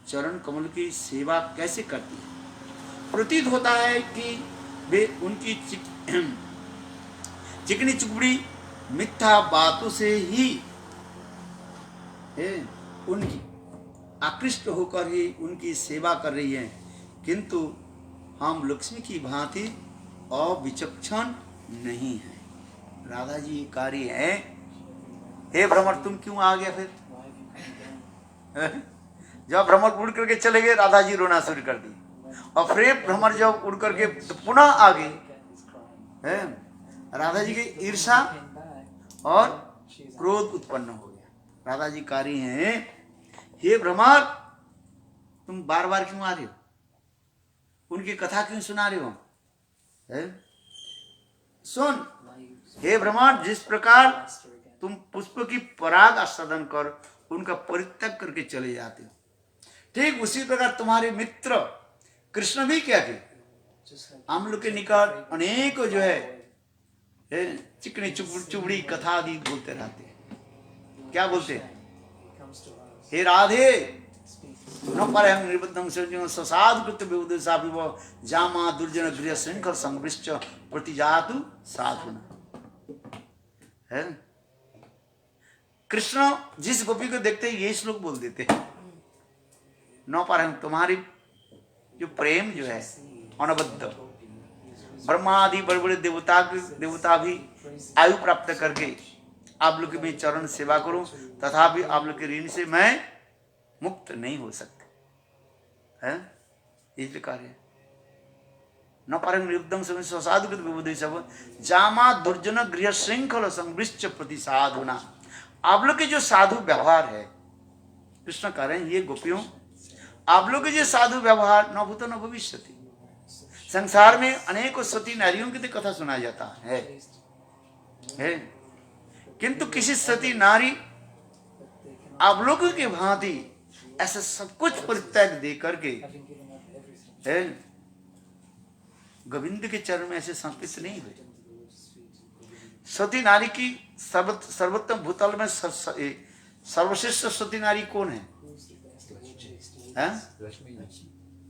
चरण कमल की सेवा कैसे करती है। प्रतीत होता है कि वे उनकी चिकनी चुपड़ी मिथ्या बातों से ही उनकी आकृष्ट होकर ही उनकी सेवा कर रही है, किंतु हम लक्ष्मी की भांति अविचक्षण नहीं है। राधा जी कार्य है, हे भ्रमर तुम क्यों आ गया फिर? जब भ्रमर उड़ करके चले गए, राधा जी रोना शुरू कर दी, और फिर भ्रमर जब उड़ करके तो पुनः आ गए, राधा जी की ईर्षा और क्रोध उत्पन्न हो गया। राधा जी कार्य हैं, हे भ्रमर तुम बार बार क्यों आ रहे हो, उनकी कथा क्यों सुना रहे हो? सुन हे भ्रमर, जिस प्रकार तुम पुष्प की पराग आस्वादन कर उनका परित्याग करके चले जाते हो, ठीक उसी प्रकार तुम्हारे मित्र कृष्ण भी क्या थे, हम लोग के निकट अनेक जो है चिकनी चुबड़ी कथा आदि बोलते रहते हैं। क्या बोलते हैं? हे राधे न परहं निर्बद्धं ससाधु कृत विउदेशा विव जामा दुर्जन गृह श्रृंखल संवृष्ट प्रतिजातु साधुना। है कृष्ण जिस गोपी को देखते हैं ये श्लोक बोल देते हैं, न परहं तुम्हारी जो प्रेम जो है अनबद्ध, ब्रह्मा आदि बड़े बड़े देवता भी आयु प्राप्त करके आप लोग की मैं चरण सेवा करूं, तथापि आप लोग के ऋण से मैं मुक्त नहीं हो सकते हैं। इस प्रकार है न परम युद्धम स्वसाधु विबुद्धि सब जामा दुर्जन गृह श्रृंखल संवृष्ट प्रति साधुना। आप लोग के जो साधु व्यवहार है कृष्ण कह रहे हैं ये गोपियों, आप लोग के जो साधु व्यवहार न भूतो न भविष्यति। संसार में अनेकों सती नारियों की तो कथा सुनाया जाता है, किंतु किसी सती नारी आप लोगों के भांति ऐसा सब कुछ परित्याग दे करके है गोविंद के चरण में ऐसे संस्कृत नहीं हुए। सती नारी की सर्वोत्तम भूतल में सर्वश्रेष्ठ सती नारी कौन है? लक्ष्मी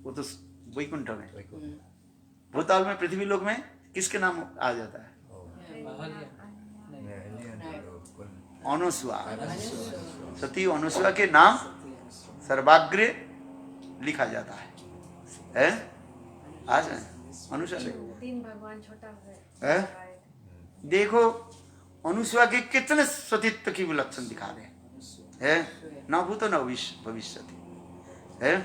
वो तो वैकुंठ में, भूतल में पृथ्वी लोक में किसके नाम आ जाता है? अनुसुआ। सती अनुसुआ के नाम सर्वाग्रे लिखा जाता है? आज अनुसुआ तीन भगवान छोटा है? देखो अनुसुआ के कितने सतीत्व की विलक्षण दिखा रहे हैं, न भूतो न भविष्य है।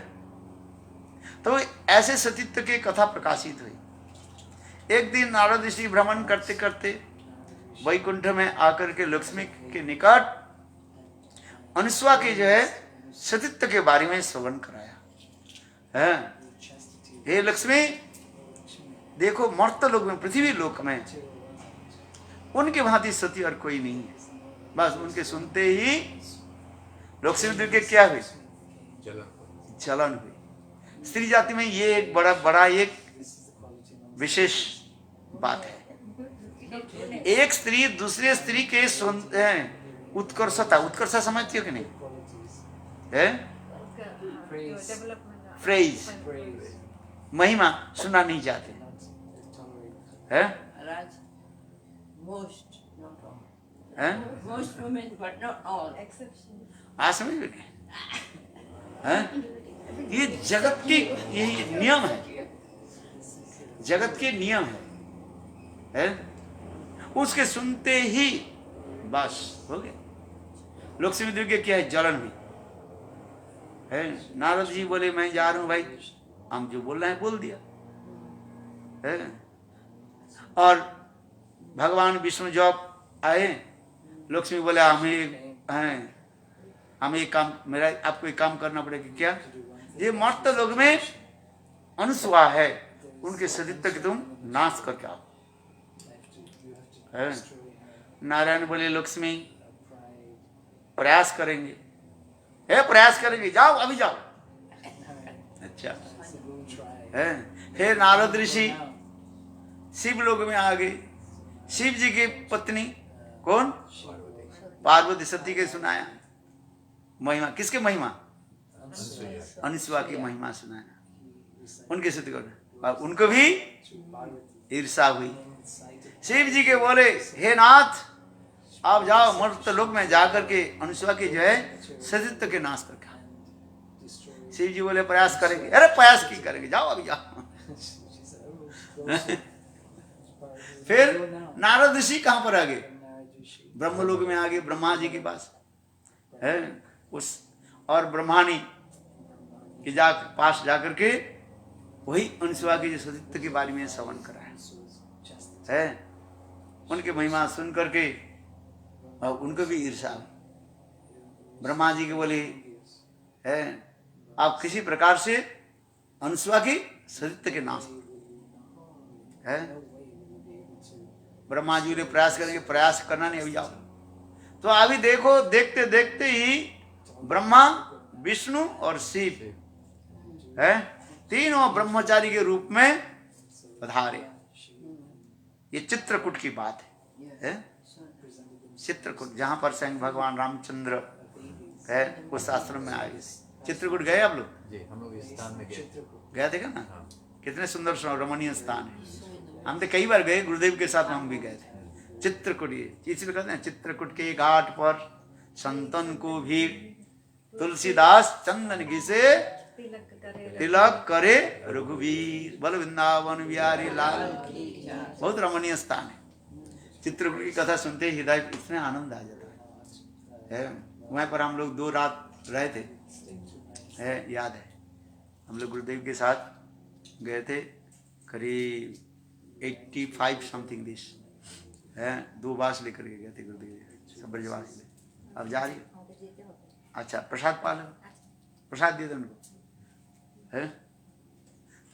तो ऐसे सतीत्व की कथा प्रकाशित हुई। एक दिन नारद ऋषि भ्रमण करते करते वैकुंठ में आकर के लक्ष्मी के निकट अनुसुआ के जो है सतीत्व के बारे में श्रवण कराया है। हे लक्ष्मी, देखो मर्त लोक में, पृथ्वी लोक में उनके भांति सती और कोई नहीं है। बस उनके सुनते ही लक्ष्मी देव के क्या हुई? जलन हुई। स्त्री जाति में ये एक बड़ा एक विशेष बात है। एक स्त्री दूसरे स्त्री के उत्कर्षता समझती हो कि नहीं है? फ्रेज महिमा सुनना नहीं चाहते है? Most women, but not all. आज समझ में है? ये जगत की यही नियम है, जगत के नियम है? उसके सुनते ही बस हो गया। लक्ष्मी देवी के क्या है? जलन हुई है। नारद जी बोले मैं जा रहा हूं भाई, हम जो बोल रहे हैं बोल दिया है। और भगवान विष्णु जब आए, लक्ष्मी बोले हमें एक काम, मेरा आपको एक काम करना पड़ेगा। क्या? ये मर्त लोग में अनुसुआ है, उनके सतीत्व के तुम नाश करके आओ। नारायण बोले लक्ष्मी प्रयास करेंगे, प्रयास करेंगे, जाओ अभी जाओ। अच्छा है। फिर नारद ऋषि शिव लोक में आ गए। शिव जी की पत्नी कौन? पार्वती सती के सुनाया महिमा। किसके महिमा? अनुसुआ की महिमा सुनाया। उनके सती को, उनको भी ईर्षा हुई। शिव जी के बोले हे नाथ, आप जाओ मर्त लोक में जाकर के अनुसुआ की जो है सतीत्व के नाश करके आओ। शिव जी बोले प्रयास करेंगे। अरे प्रयास की करेंगे, जाओ अभी जाओ। फिर नारद ऋषि कहां पर आ गए? ब्रह्मलोक में आ गए, ब्रह्मा जी के पास है। उस और ब्रह्मानी के पास जाकर के वही अनुसुआ के सतीत्व के बारे में श्रवण कराया है। उनके महिमा सुन करके और उनको भी ईर्षा। ब्रह्मा जी के बोले है आप किसी प्रकार से अनुसुआ की सतीत्व के नाश है। ब्रह्मा जी ने प्रयास करेंगे, प्रयास करना नहीं, अभी जाओ। तो अभी देखो, देखते देखते ही ब्रह्मा, विष्णु और शिव है तीनों ब्रह्मचारी के रूप में पधारे। ये चित्रकूट की बात है? चित्रकूट, जहां पर स्वयं भगवान रामचंद्र है उस आश्रम में आए। चित्रकूट गए आप लोग? जी, हम लोग इस स्थान में गए थे ना? कितने सुंदर रमणीय स्थान है। हम तो कई बार गए, गुरुदेव के साथ हम भी गए थे। चित्रकूट, इसलिए कहते हैं चित्रकूट के घाट पर संतन को भी तुलसीदास चंदन घिसे तिलक करे रघुवीर, बोलो वृंदावन बिहारी लाल की। बहुत रमणीय स्थान है। चित्रकूट की कथा सुनते ही हृदय इतने आनंद आ जाता है। वहां पर हम लोग 2 रात रहे थे है, याद है। हम लोग गुरुदेव के साथ गए थे, करीब 85 समथिंग दिस है। 2 बास लेकर के गए थे गुरुदेव, सब ब्रजवासी। अब जा रही अच्छा प्रसाद पालन, प्रसाद दे दो उनको, है?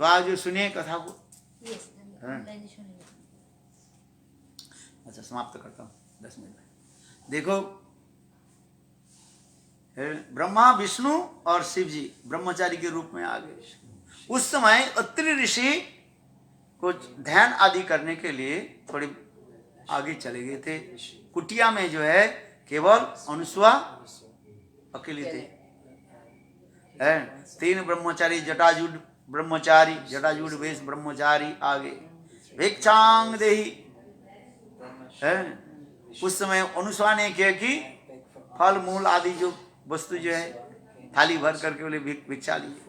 तो आज जो सुनिए कथा को। हाँ। अच्छा समाप्त करता हूँ 10 मिनट में। देखो ब्रह्मा विष्णु और शिव जी ब्रह्मचारी के रूप में आ गए। उस समय अत्रि ऋषि को ध्यान आदि करने के लिए थोड़ी आगे चले गए थे। कुटिया में जो है केवल अनुसुआ अकेले थे। 3 ब्रह्मचारी जटाजूट ब्रह्मचारी, जटाजूट वेश ब्रह्मचारी आगे भिक्षांग देही। उस समय अनुसुआ ने किया कि फल मूल आदि जो वस्तु जो है थाली भर करके बोले भिक्षा लीजिए।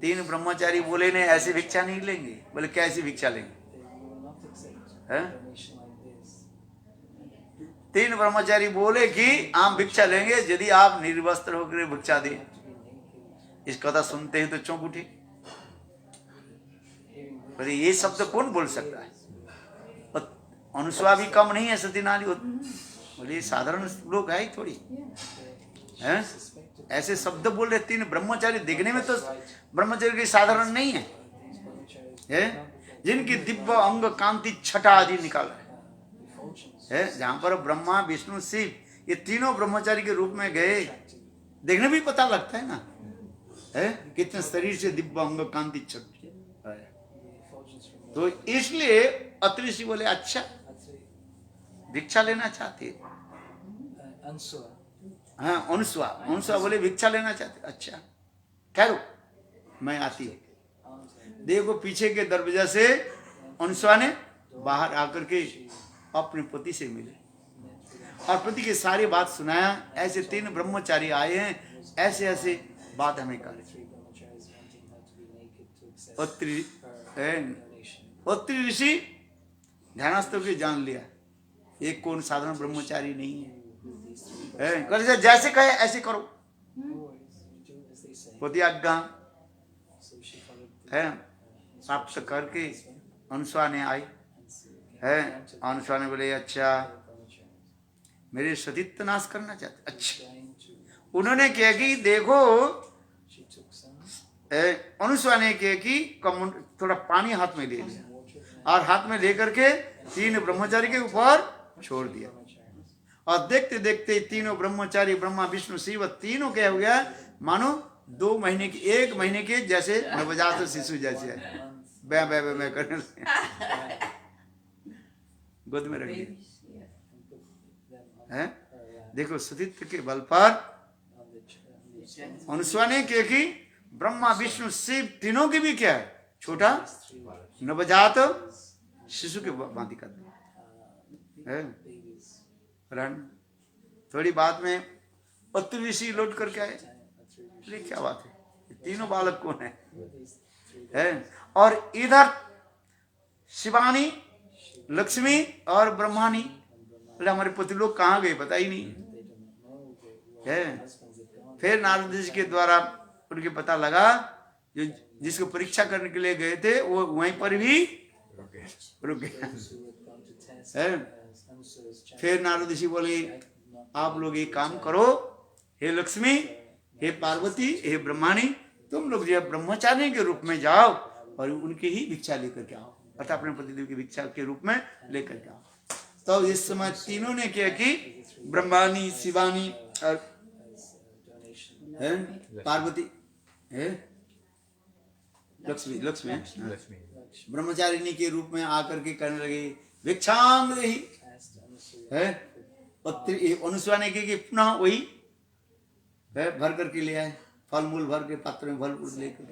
3 ब्रह्मचारी बोले नहीं ऐसे भिक्षा नहीं लेंगे। बोले कैसी भिक्षा लेंगे? 3 ब्रह्मचारी बोले कि हम भिक्षा लेंगे यदि आप निर्वस्त्र होकर भिक्षा दें। इस कथा सुनते ही तो चौंक उठे। बोले ये शब्द कौन बोल सकता है? अनुसुआ भी कम नहीं है, सती नारी। बोले साधारण लोग है ही थोड़ी है? ऐसे शब्द बोल रहे 3 ब्रह्मचारी। देखने में तो ब्रह्मचारी की साधारण नहीं है, जिनकी दिव्य अंग कांति छटा आदि निकाल है। जहां पर ब्रह्मा विष्णु शिव ये तीनों ब्रह्मचारी के रूप में गए, देखने भी पता लगता है ना, है कितने शरीर से दिव्य अंग कांति छट। तो इसलिए अत्रि ऋषि बोले अच्छा भिक्षा लेना चाहते। हाँ अनुसुआ बोले भिक्षा लेना चाहते। अच्छा ठहरो मैं आती हूँ। देखो पीछे के दरवाजा से अनुसुआ ने बाहर आकर के अपने पति से मिले और पति की सारी बात सुनाया। ऐसे 3 ब्रह्मचारी आए हैं, ऐसे ऐसे बात हमें कर। अत्रि ऋषि ध्यानस्थ के जान लिया ये कौन साधारण ब्रह्मचारी नहीं है। जैसे कहे ऐसे करो। पति आज्ञा है प्राप्त करके अनुसुआ ने आई है। अनुसुआ ने बोले अच्छा मेरे सतीत्व नाश करना चाहते। अच्छा उन्होंने किया कि देखो अनुसुआ ने किया कि थोड़ा पानी हाथ में ले लिया और हाथ में लेकर के 3 ब्रह्मचारी के ऊपर छोड़ दिया। और देखते देखते तीनों ब्रह्मचारी ब्रह्मा विष्णु शिव तीनों क्या हो गया मानो 2 महीने की 1 महीने के जैसे नवजात शिशु जैसे है। बै बै बै बै करने लगे, गोद में रख दिया। देखो सतीत्व के बल पर अनुसुआ ने किया कि ब्रह्मा विष्णु शिव तीनों की भी क्या है छोटा नवजात शिशु के भांति कर दिया। थोड़ी बाद में अत्रि ऋषि लौट करके आए। क्या बात है तीनों बालक कौन है? और इधर शिवानी लक्ष्मी और ब्रह्मानी बोले हमारे पति लोग कहाँ गए पता ही नहीं है। फिर नारद जी के द्वारा उनके पता लगा जो जिसको परीक्षा करने के लिए गए थे वो वहीं पर भी रुक गया। फिर नारद ऋषि बोले आप लोग एक काम करो, हे लक्ष्मी हे पार्वती हे ब्रह्माणी तुम लोग जो ब्रह्मचारी के रूप में जाओ और उनकी ही भिक्षा लेकर के आओ, अर्थात अपने पतिदेव की भिक्षा के रूप में लेकर के आओ। तो इस समय तीनों ने किया कि ब्रह्मानी शिवानी और पार्वती लक्ष्मी ब्रह्मचारिणी के रूप में आकर के करने लगे भिक्षांग देही। अनुसुआ ने की पुनः वही भर करके ले आए, फल मूल भर के पात्र में फल मूल लेकर।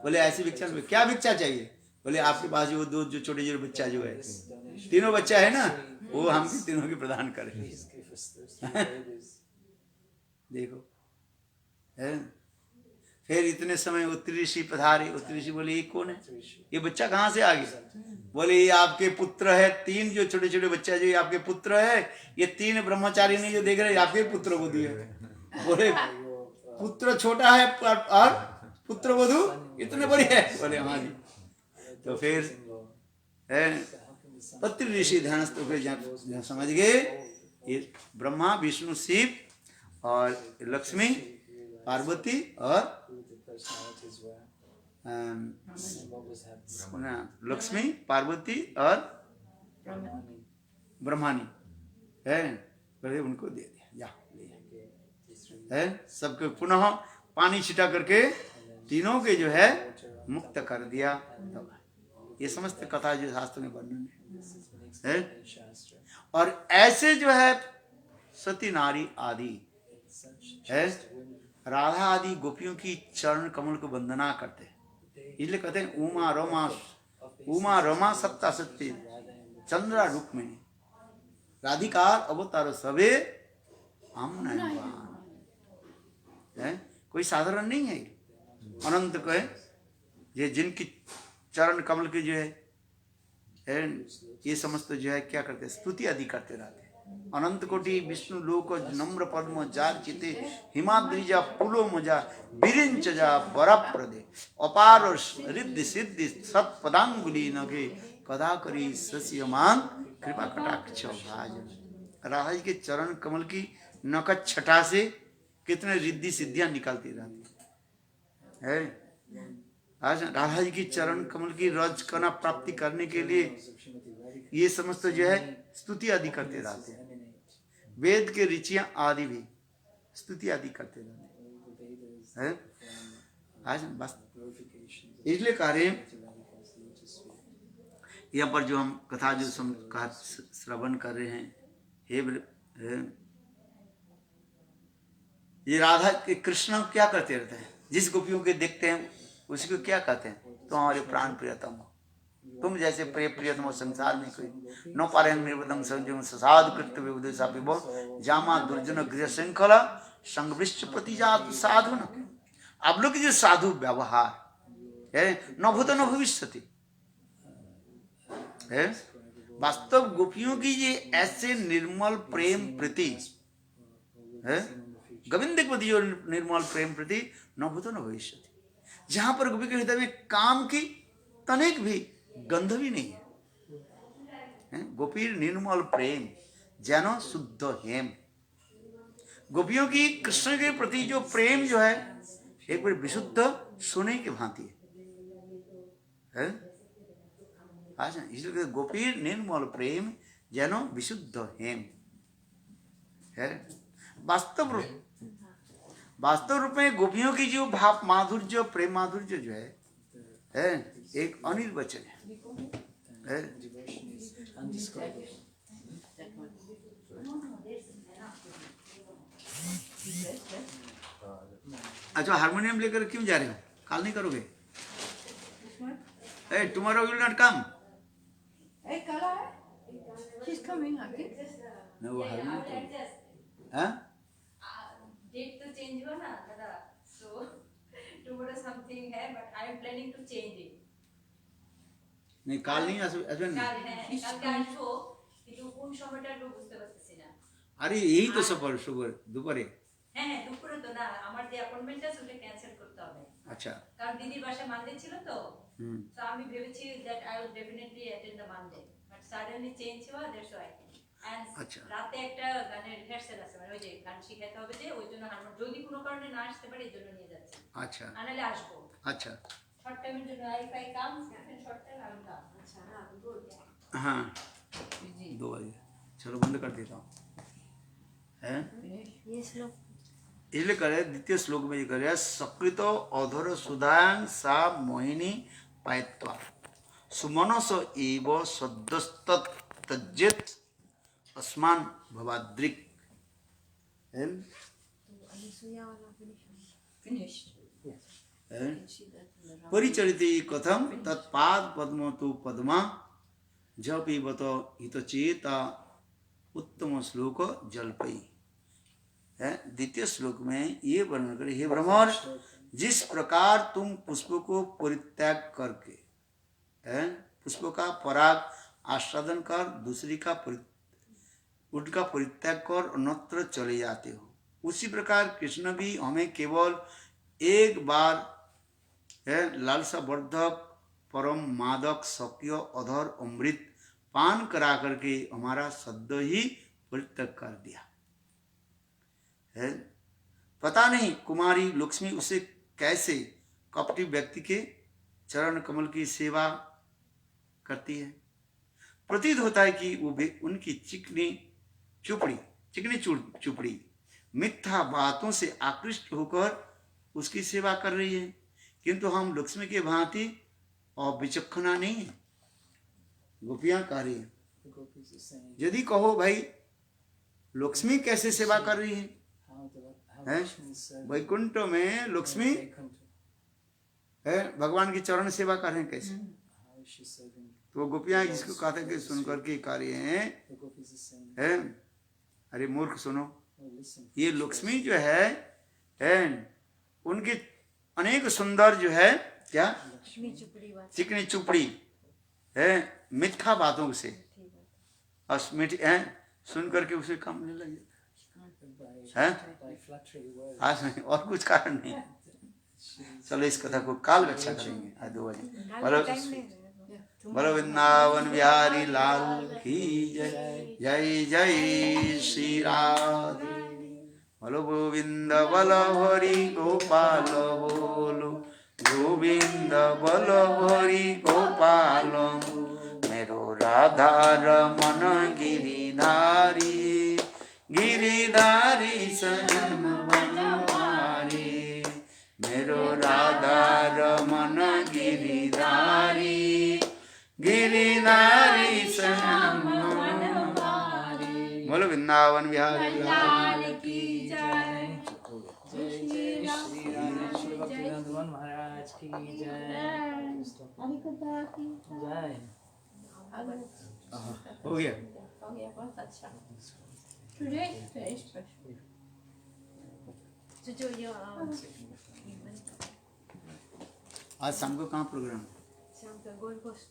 बोले ऐसी भिक्षा में क्या भिक्षा चाहिए? बोले आपके पास जो 2 जो छोटे छोटे बच्चा जो है 3 बच्चा है ना वो हम तीनों की प्रदान करें। देखो फिर इतने समय उत्तरी ऋषि पधारे। उत्तरी ऋषि बोले ये कौन है, ये बच्चा कहाँ से आ गया? बोले ये आपके पुत्र है। 3 जो छोटे छोटे बच्चा जो ये आपके पुत्र है। ये 3 ब्रह्मचारी ने जो देख रहे आपके पुत्र को दिए। बोले पुत्र छोटा है और पुत्र वधु इतने बड़ी है? बोले हाँ जी। तो फिर उत्तरी ऋषि ध्यानस्थ होकर समझ गए ये ब्रह्मा विष्णु शिव और लक्ष्मी पार्वती और who the personalities were um, and what was happening. ना, लक्ष्मी पार्वती और Brahmani ब्रह्मानी है, पहले उनको दे दिया, या ले gave these three है, सबके पुनः पानी छिटा करके तीनों के जो है मुक्त कर दिया। तब ये समस्त कथा जो शास्त्र में वर्णन है, है? Shastra. और ऐसे जो है सती नारी आदि Such है, chaste women, राधा आदि गोपियों की चरण कमल को वंदना करते हैं, इसलिए कहते हैं उमा रमा सत्ता सत्य चंद्रा रुक्मिणी राधिकार अवतार सबे हम है, कोई साधारण नहीं है। अनंत को है ये जिनकी चरण कमल की जो है ये समस्त जो है क्या करते हैं, स्तुति आदि करते रहते हैं। अनंत कोटि विष्णु लोक नम्र पद्म जार चिते हिमाद्रिजा पुलो मजा बिरिंच जा बराप्रदे अपार रिद्धि सिद्धि सत्पदांगुली नगे कदा करी सस्यमान कृपा कटाक्ष भाजन। राधा जी के चरण कमल की नकच छटा से कितने रिद्धि सिद्धियां निकलती रहती है। आज राधा जी की चरण कमल की रज कना प्राप्ति करने के लिए ये समस्त जो है स्तुति आदि करते रहते हैं। वेद के ऋचियां आदि भी स्तुति आदि करते रहते हैं। आज बस इसलिए कार्य यहाँ पर जो हम कथा जो श्रवण कर रहे हैं, ये राधा के कृष्ण क्या करते रहते हैं, जिस गोपियों के देखते हैं उसी को क्या कहते हैं, तो हमारे प्राण प्रियतम हो, तुम जैसे प्रिय प्रियतम हो संसार में कोई न पारे निर्वदम संजम साधु कृत्य विवदेशा पिबो जामा दुर्जन गृह श्रृंखला संगवृष्ट प्रतिजात साधु न। आप लोग की जो साधु व्यवहार है न भूत न भविष्यति है, वास्तव गोपियों की ये ऐसे निर्मल प्रेम प्रति है, गोविंद के प्रति जो निर्मल प्रेम प्रति न भूत न भविष्यति, जहां पर गोपी के हृदय में काम की तनिक भी गंध भी नहीं है। गोपी निर्मल प्रेम जैनो शुद्ध हेम, गोपियों की कृष्ण के प्रति जो प्रेम जो है एक बार विशुद्ध सोने की भांति है। अच्छा, इसलिए गोपी निर्मल प्रेम जैनो विशुद्ध हेम है। वास्तव रूप में गोपियों की जो भाव माधुर्य प्रेम माधुर्य जो है एक अनिर्वचनीय है। devotion is undescribable. अच्छा, हारमोनियम लेकर क्यों जा रहे हो, कल नहीं करोगे? Tomorrow will not come. Hey, Kala, she's coming, I think. No, वो हारमोनियम हाँ डेट तो चेंज हुआ ना दादा, सो टुमारो समथिंग है but I am planning to change it. नहीं কাল नहीं আসবেন না? কাল হ্যাঁ কালকে আসবো, কিন্তু কোন সময়টা একটু বুঝতে পারতেছি না। আরে এই তো সফর সুবর দুপুরে। হ্যাঁ হ্যাঁ দুপুরে তো না, আমার যে অ্যাপয়েন্টমেন্ট আছে ওটা ক্যান্সেল করতে হবে। আচ্ছা, কারণ দিদির বাসায় মানডে ছিল তো, তো আমি ভেবেছি that I will definitely attend the Monday, but suddenly change হওয়া, দ্যাটস হোয়াই। এন্ড আচ্ছা। রাতে একটা গানের রিহার্সাল আছে, মানে ওই যে গান শিখাতে হবে, যে ওই জন্য হারমোন যদি কোনো কারণে না আসতে পারে এই জন্য নিয়ে যাচ্ছি। আচ্ছা আনালে আসবো আচ্ছা শর্ট টাইমের জন্য। If I come short time I will come. अच्छा हाँ गुड। हाँ 2 बजे, चलो बंद कर देता हूँ। हैं ये श्लोक इसलिए करे द्वितीय श्लोक में ये करे सकृतो अधर सुधांग सा मोहिनी पायत्वा सुमनस एव सद्यस्तज्जेत अस्मान भवाद्रिक। अनुसुया वाला फिनिश परिचरिते कथम तत्पाद पद्म तु पद्मा जपीबत हितचेता उत्तम श्लोक जलपई है। द्वितीय श्लोक में ये वर्णन करे, हे भ्रमर, जिस प्रकार तुम पुष्प को परित्याग करके पुष्प का पराग आस्वादन कर दूसरी का उनका परित्याग कर अन्यत्र चले जाते हो, उसी प्रकार कृष्ण भी हमें केवल एक बार लालसा वर्धक परम मादक सख्य अधर अमृत पान करा करके हमारा सद्य ही परित्याग कर दिया है। पता नहीं कुमारी लक्ष्मी उसे कैसे कपटी व्यक्ति के चरण कमल की सेवा करती है। प्रतीत होता है कि वो उनकी चिकनी चुपड़ी मिथ्या बातों से आकृष्ट होकर उसकी सेवा कर रही है, किंतु हम लक्ष्मी के भांति और विचक्षणा नहीं है। गोपियां कह रही है, The gopis are saying यदि कहो भाई लक्ष्मी कैसे सेवा कर रही है, how हैं? Krishna is serving वैकुंठ में लक्ष्मी Vaikuntha. है, भगवान की चरण सेवा कर रहे हैं कैसे। How is she serving? तो वो गोपियां इसको कहते हैं कि सुन करके कार्य हैं The gopis are saying, है, अरे मूर्ख सुनो, oh, listen. ये लक्ष्मी जो है उनकी अनेक सुंदर जो है क्या चिकनी चुपड़ी बात चिकनी चुपड़ी है मिथ्या बातों से है, सुन करके उसे काम नहीं लगे हैं, By flattery words, आज नहीं और कुछ कारण नहीं। चलो इस कथा को काल रक्षा करेंगे आज 2 बजे। बोलो टाइम नहीं रहेगा। बोलो वृंदावन बिहारी लाल की जय, जय जय श्री राधे। बोलो गोविंद बोलो हरि गोपाल बोलो गोविंद बोलो हरि गोपाल मेरो राधा रमन गिरिधारी गिरिधारी सनम बनवारी मेरो राधा रमन गिरिधारी गिरिधारी सनम बनवारी। बोलो वृंदावन बिहारी लाल की जय। जय जय श्री राम श्री भक्तिवेदांत महाराज की जय। जय। हो गया। जो आज शाम को कहाँ प्रोग्राम है? शाम का गोल कोस्ट से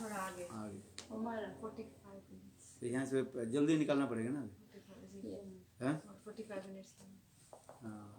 थोड़ा आगे आगे 45 मिनट्स तो यहाँ से जल्दी निकालना पड़ेगा ना। 45 हैं? 45 मिनट्स हाँ।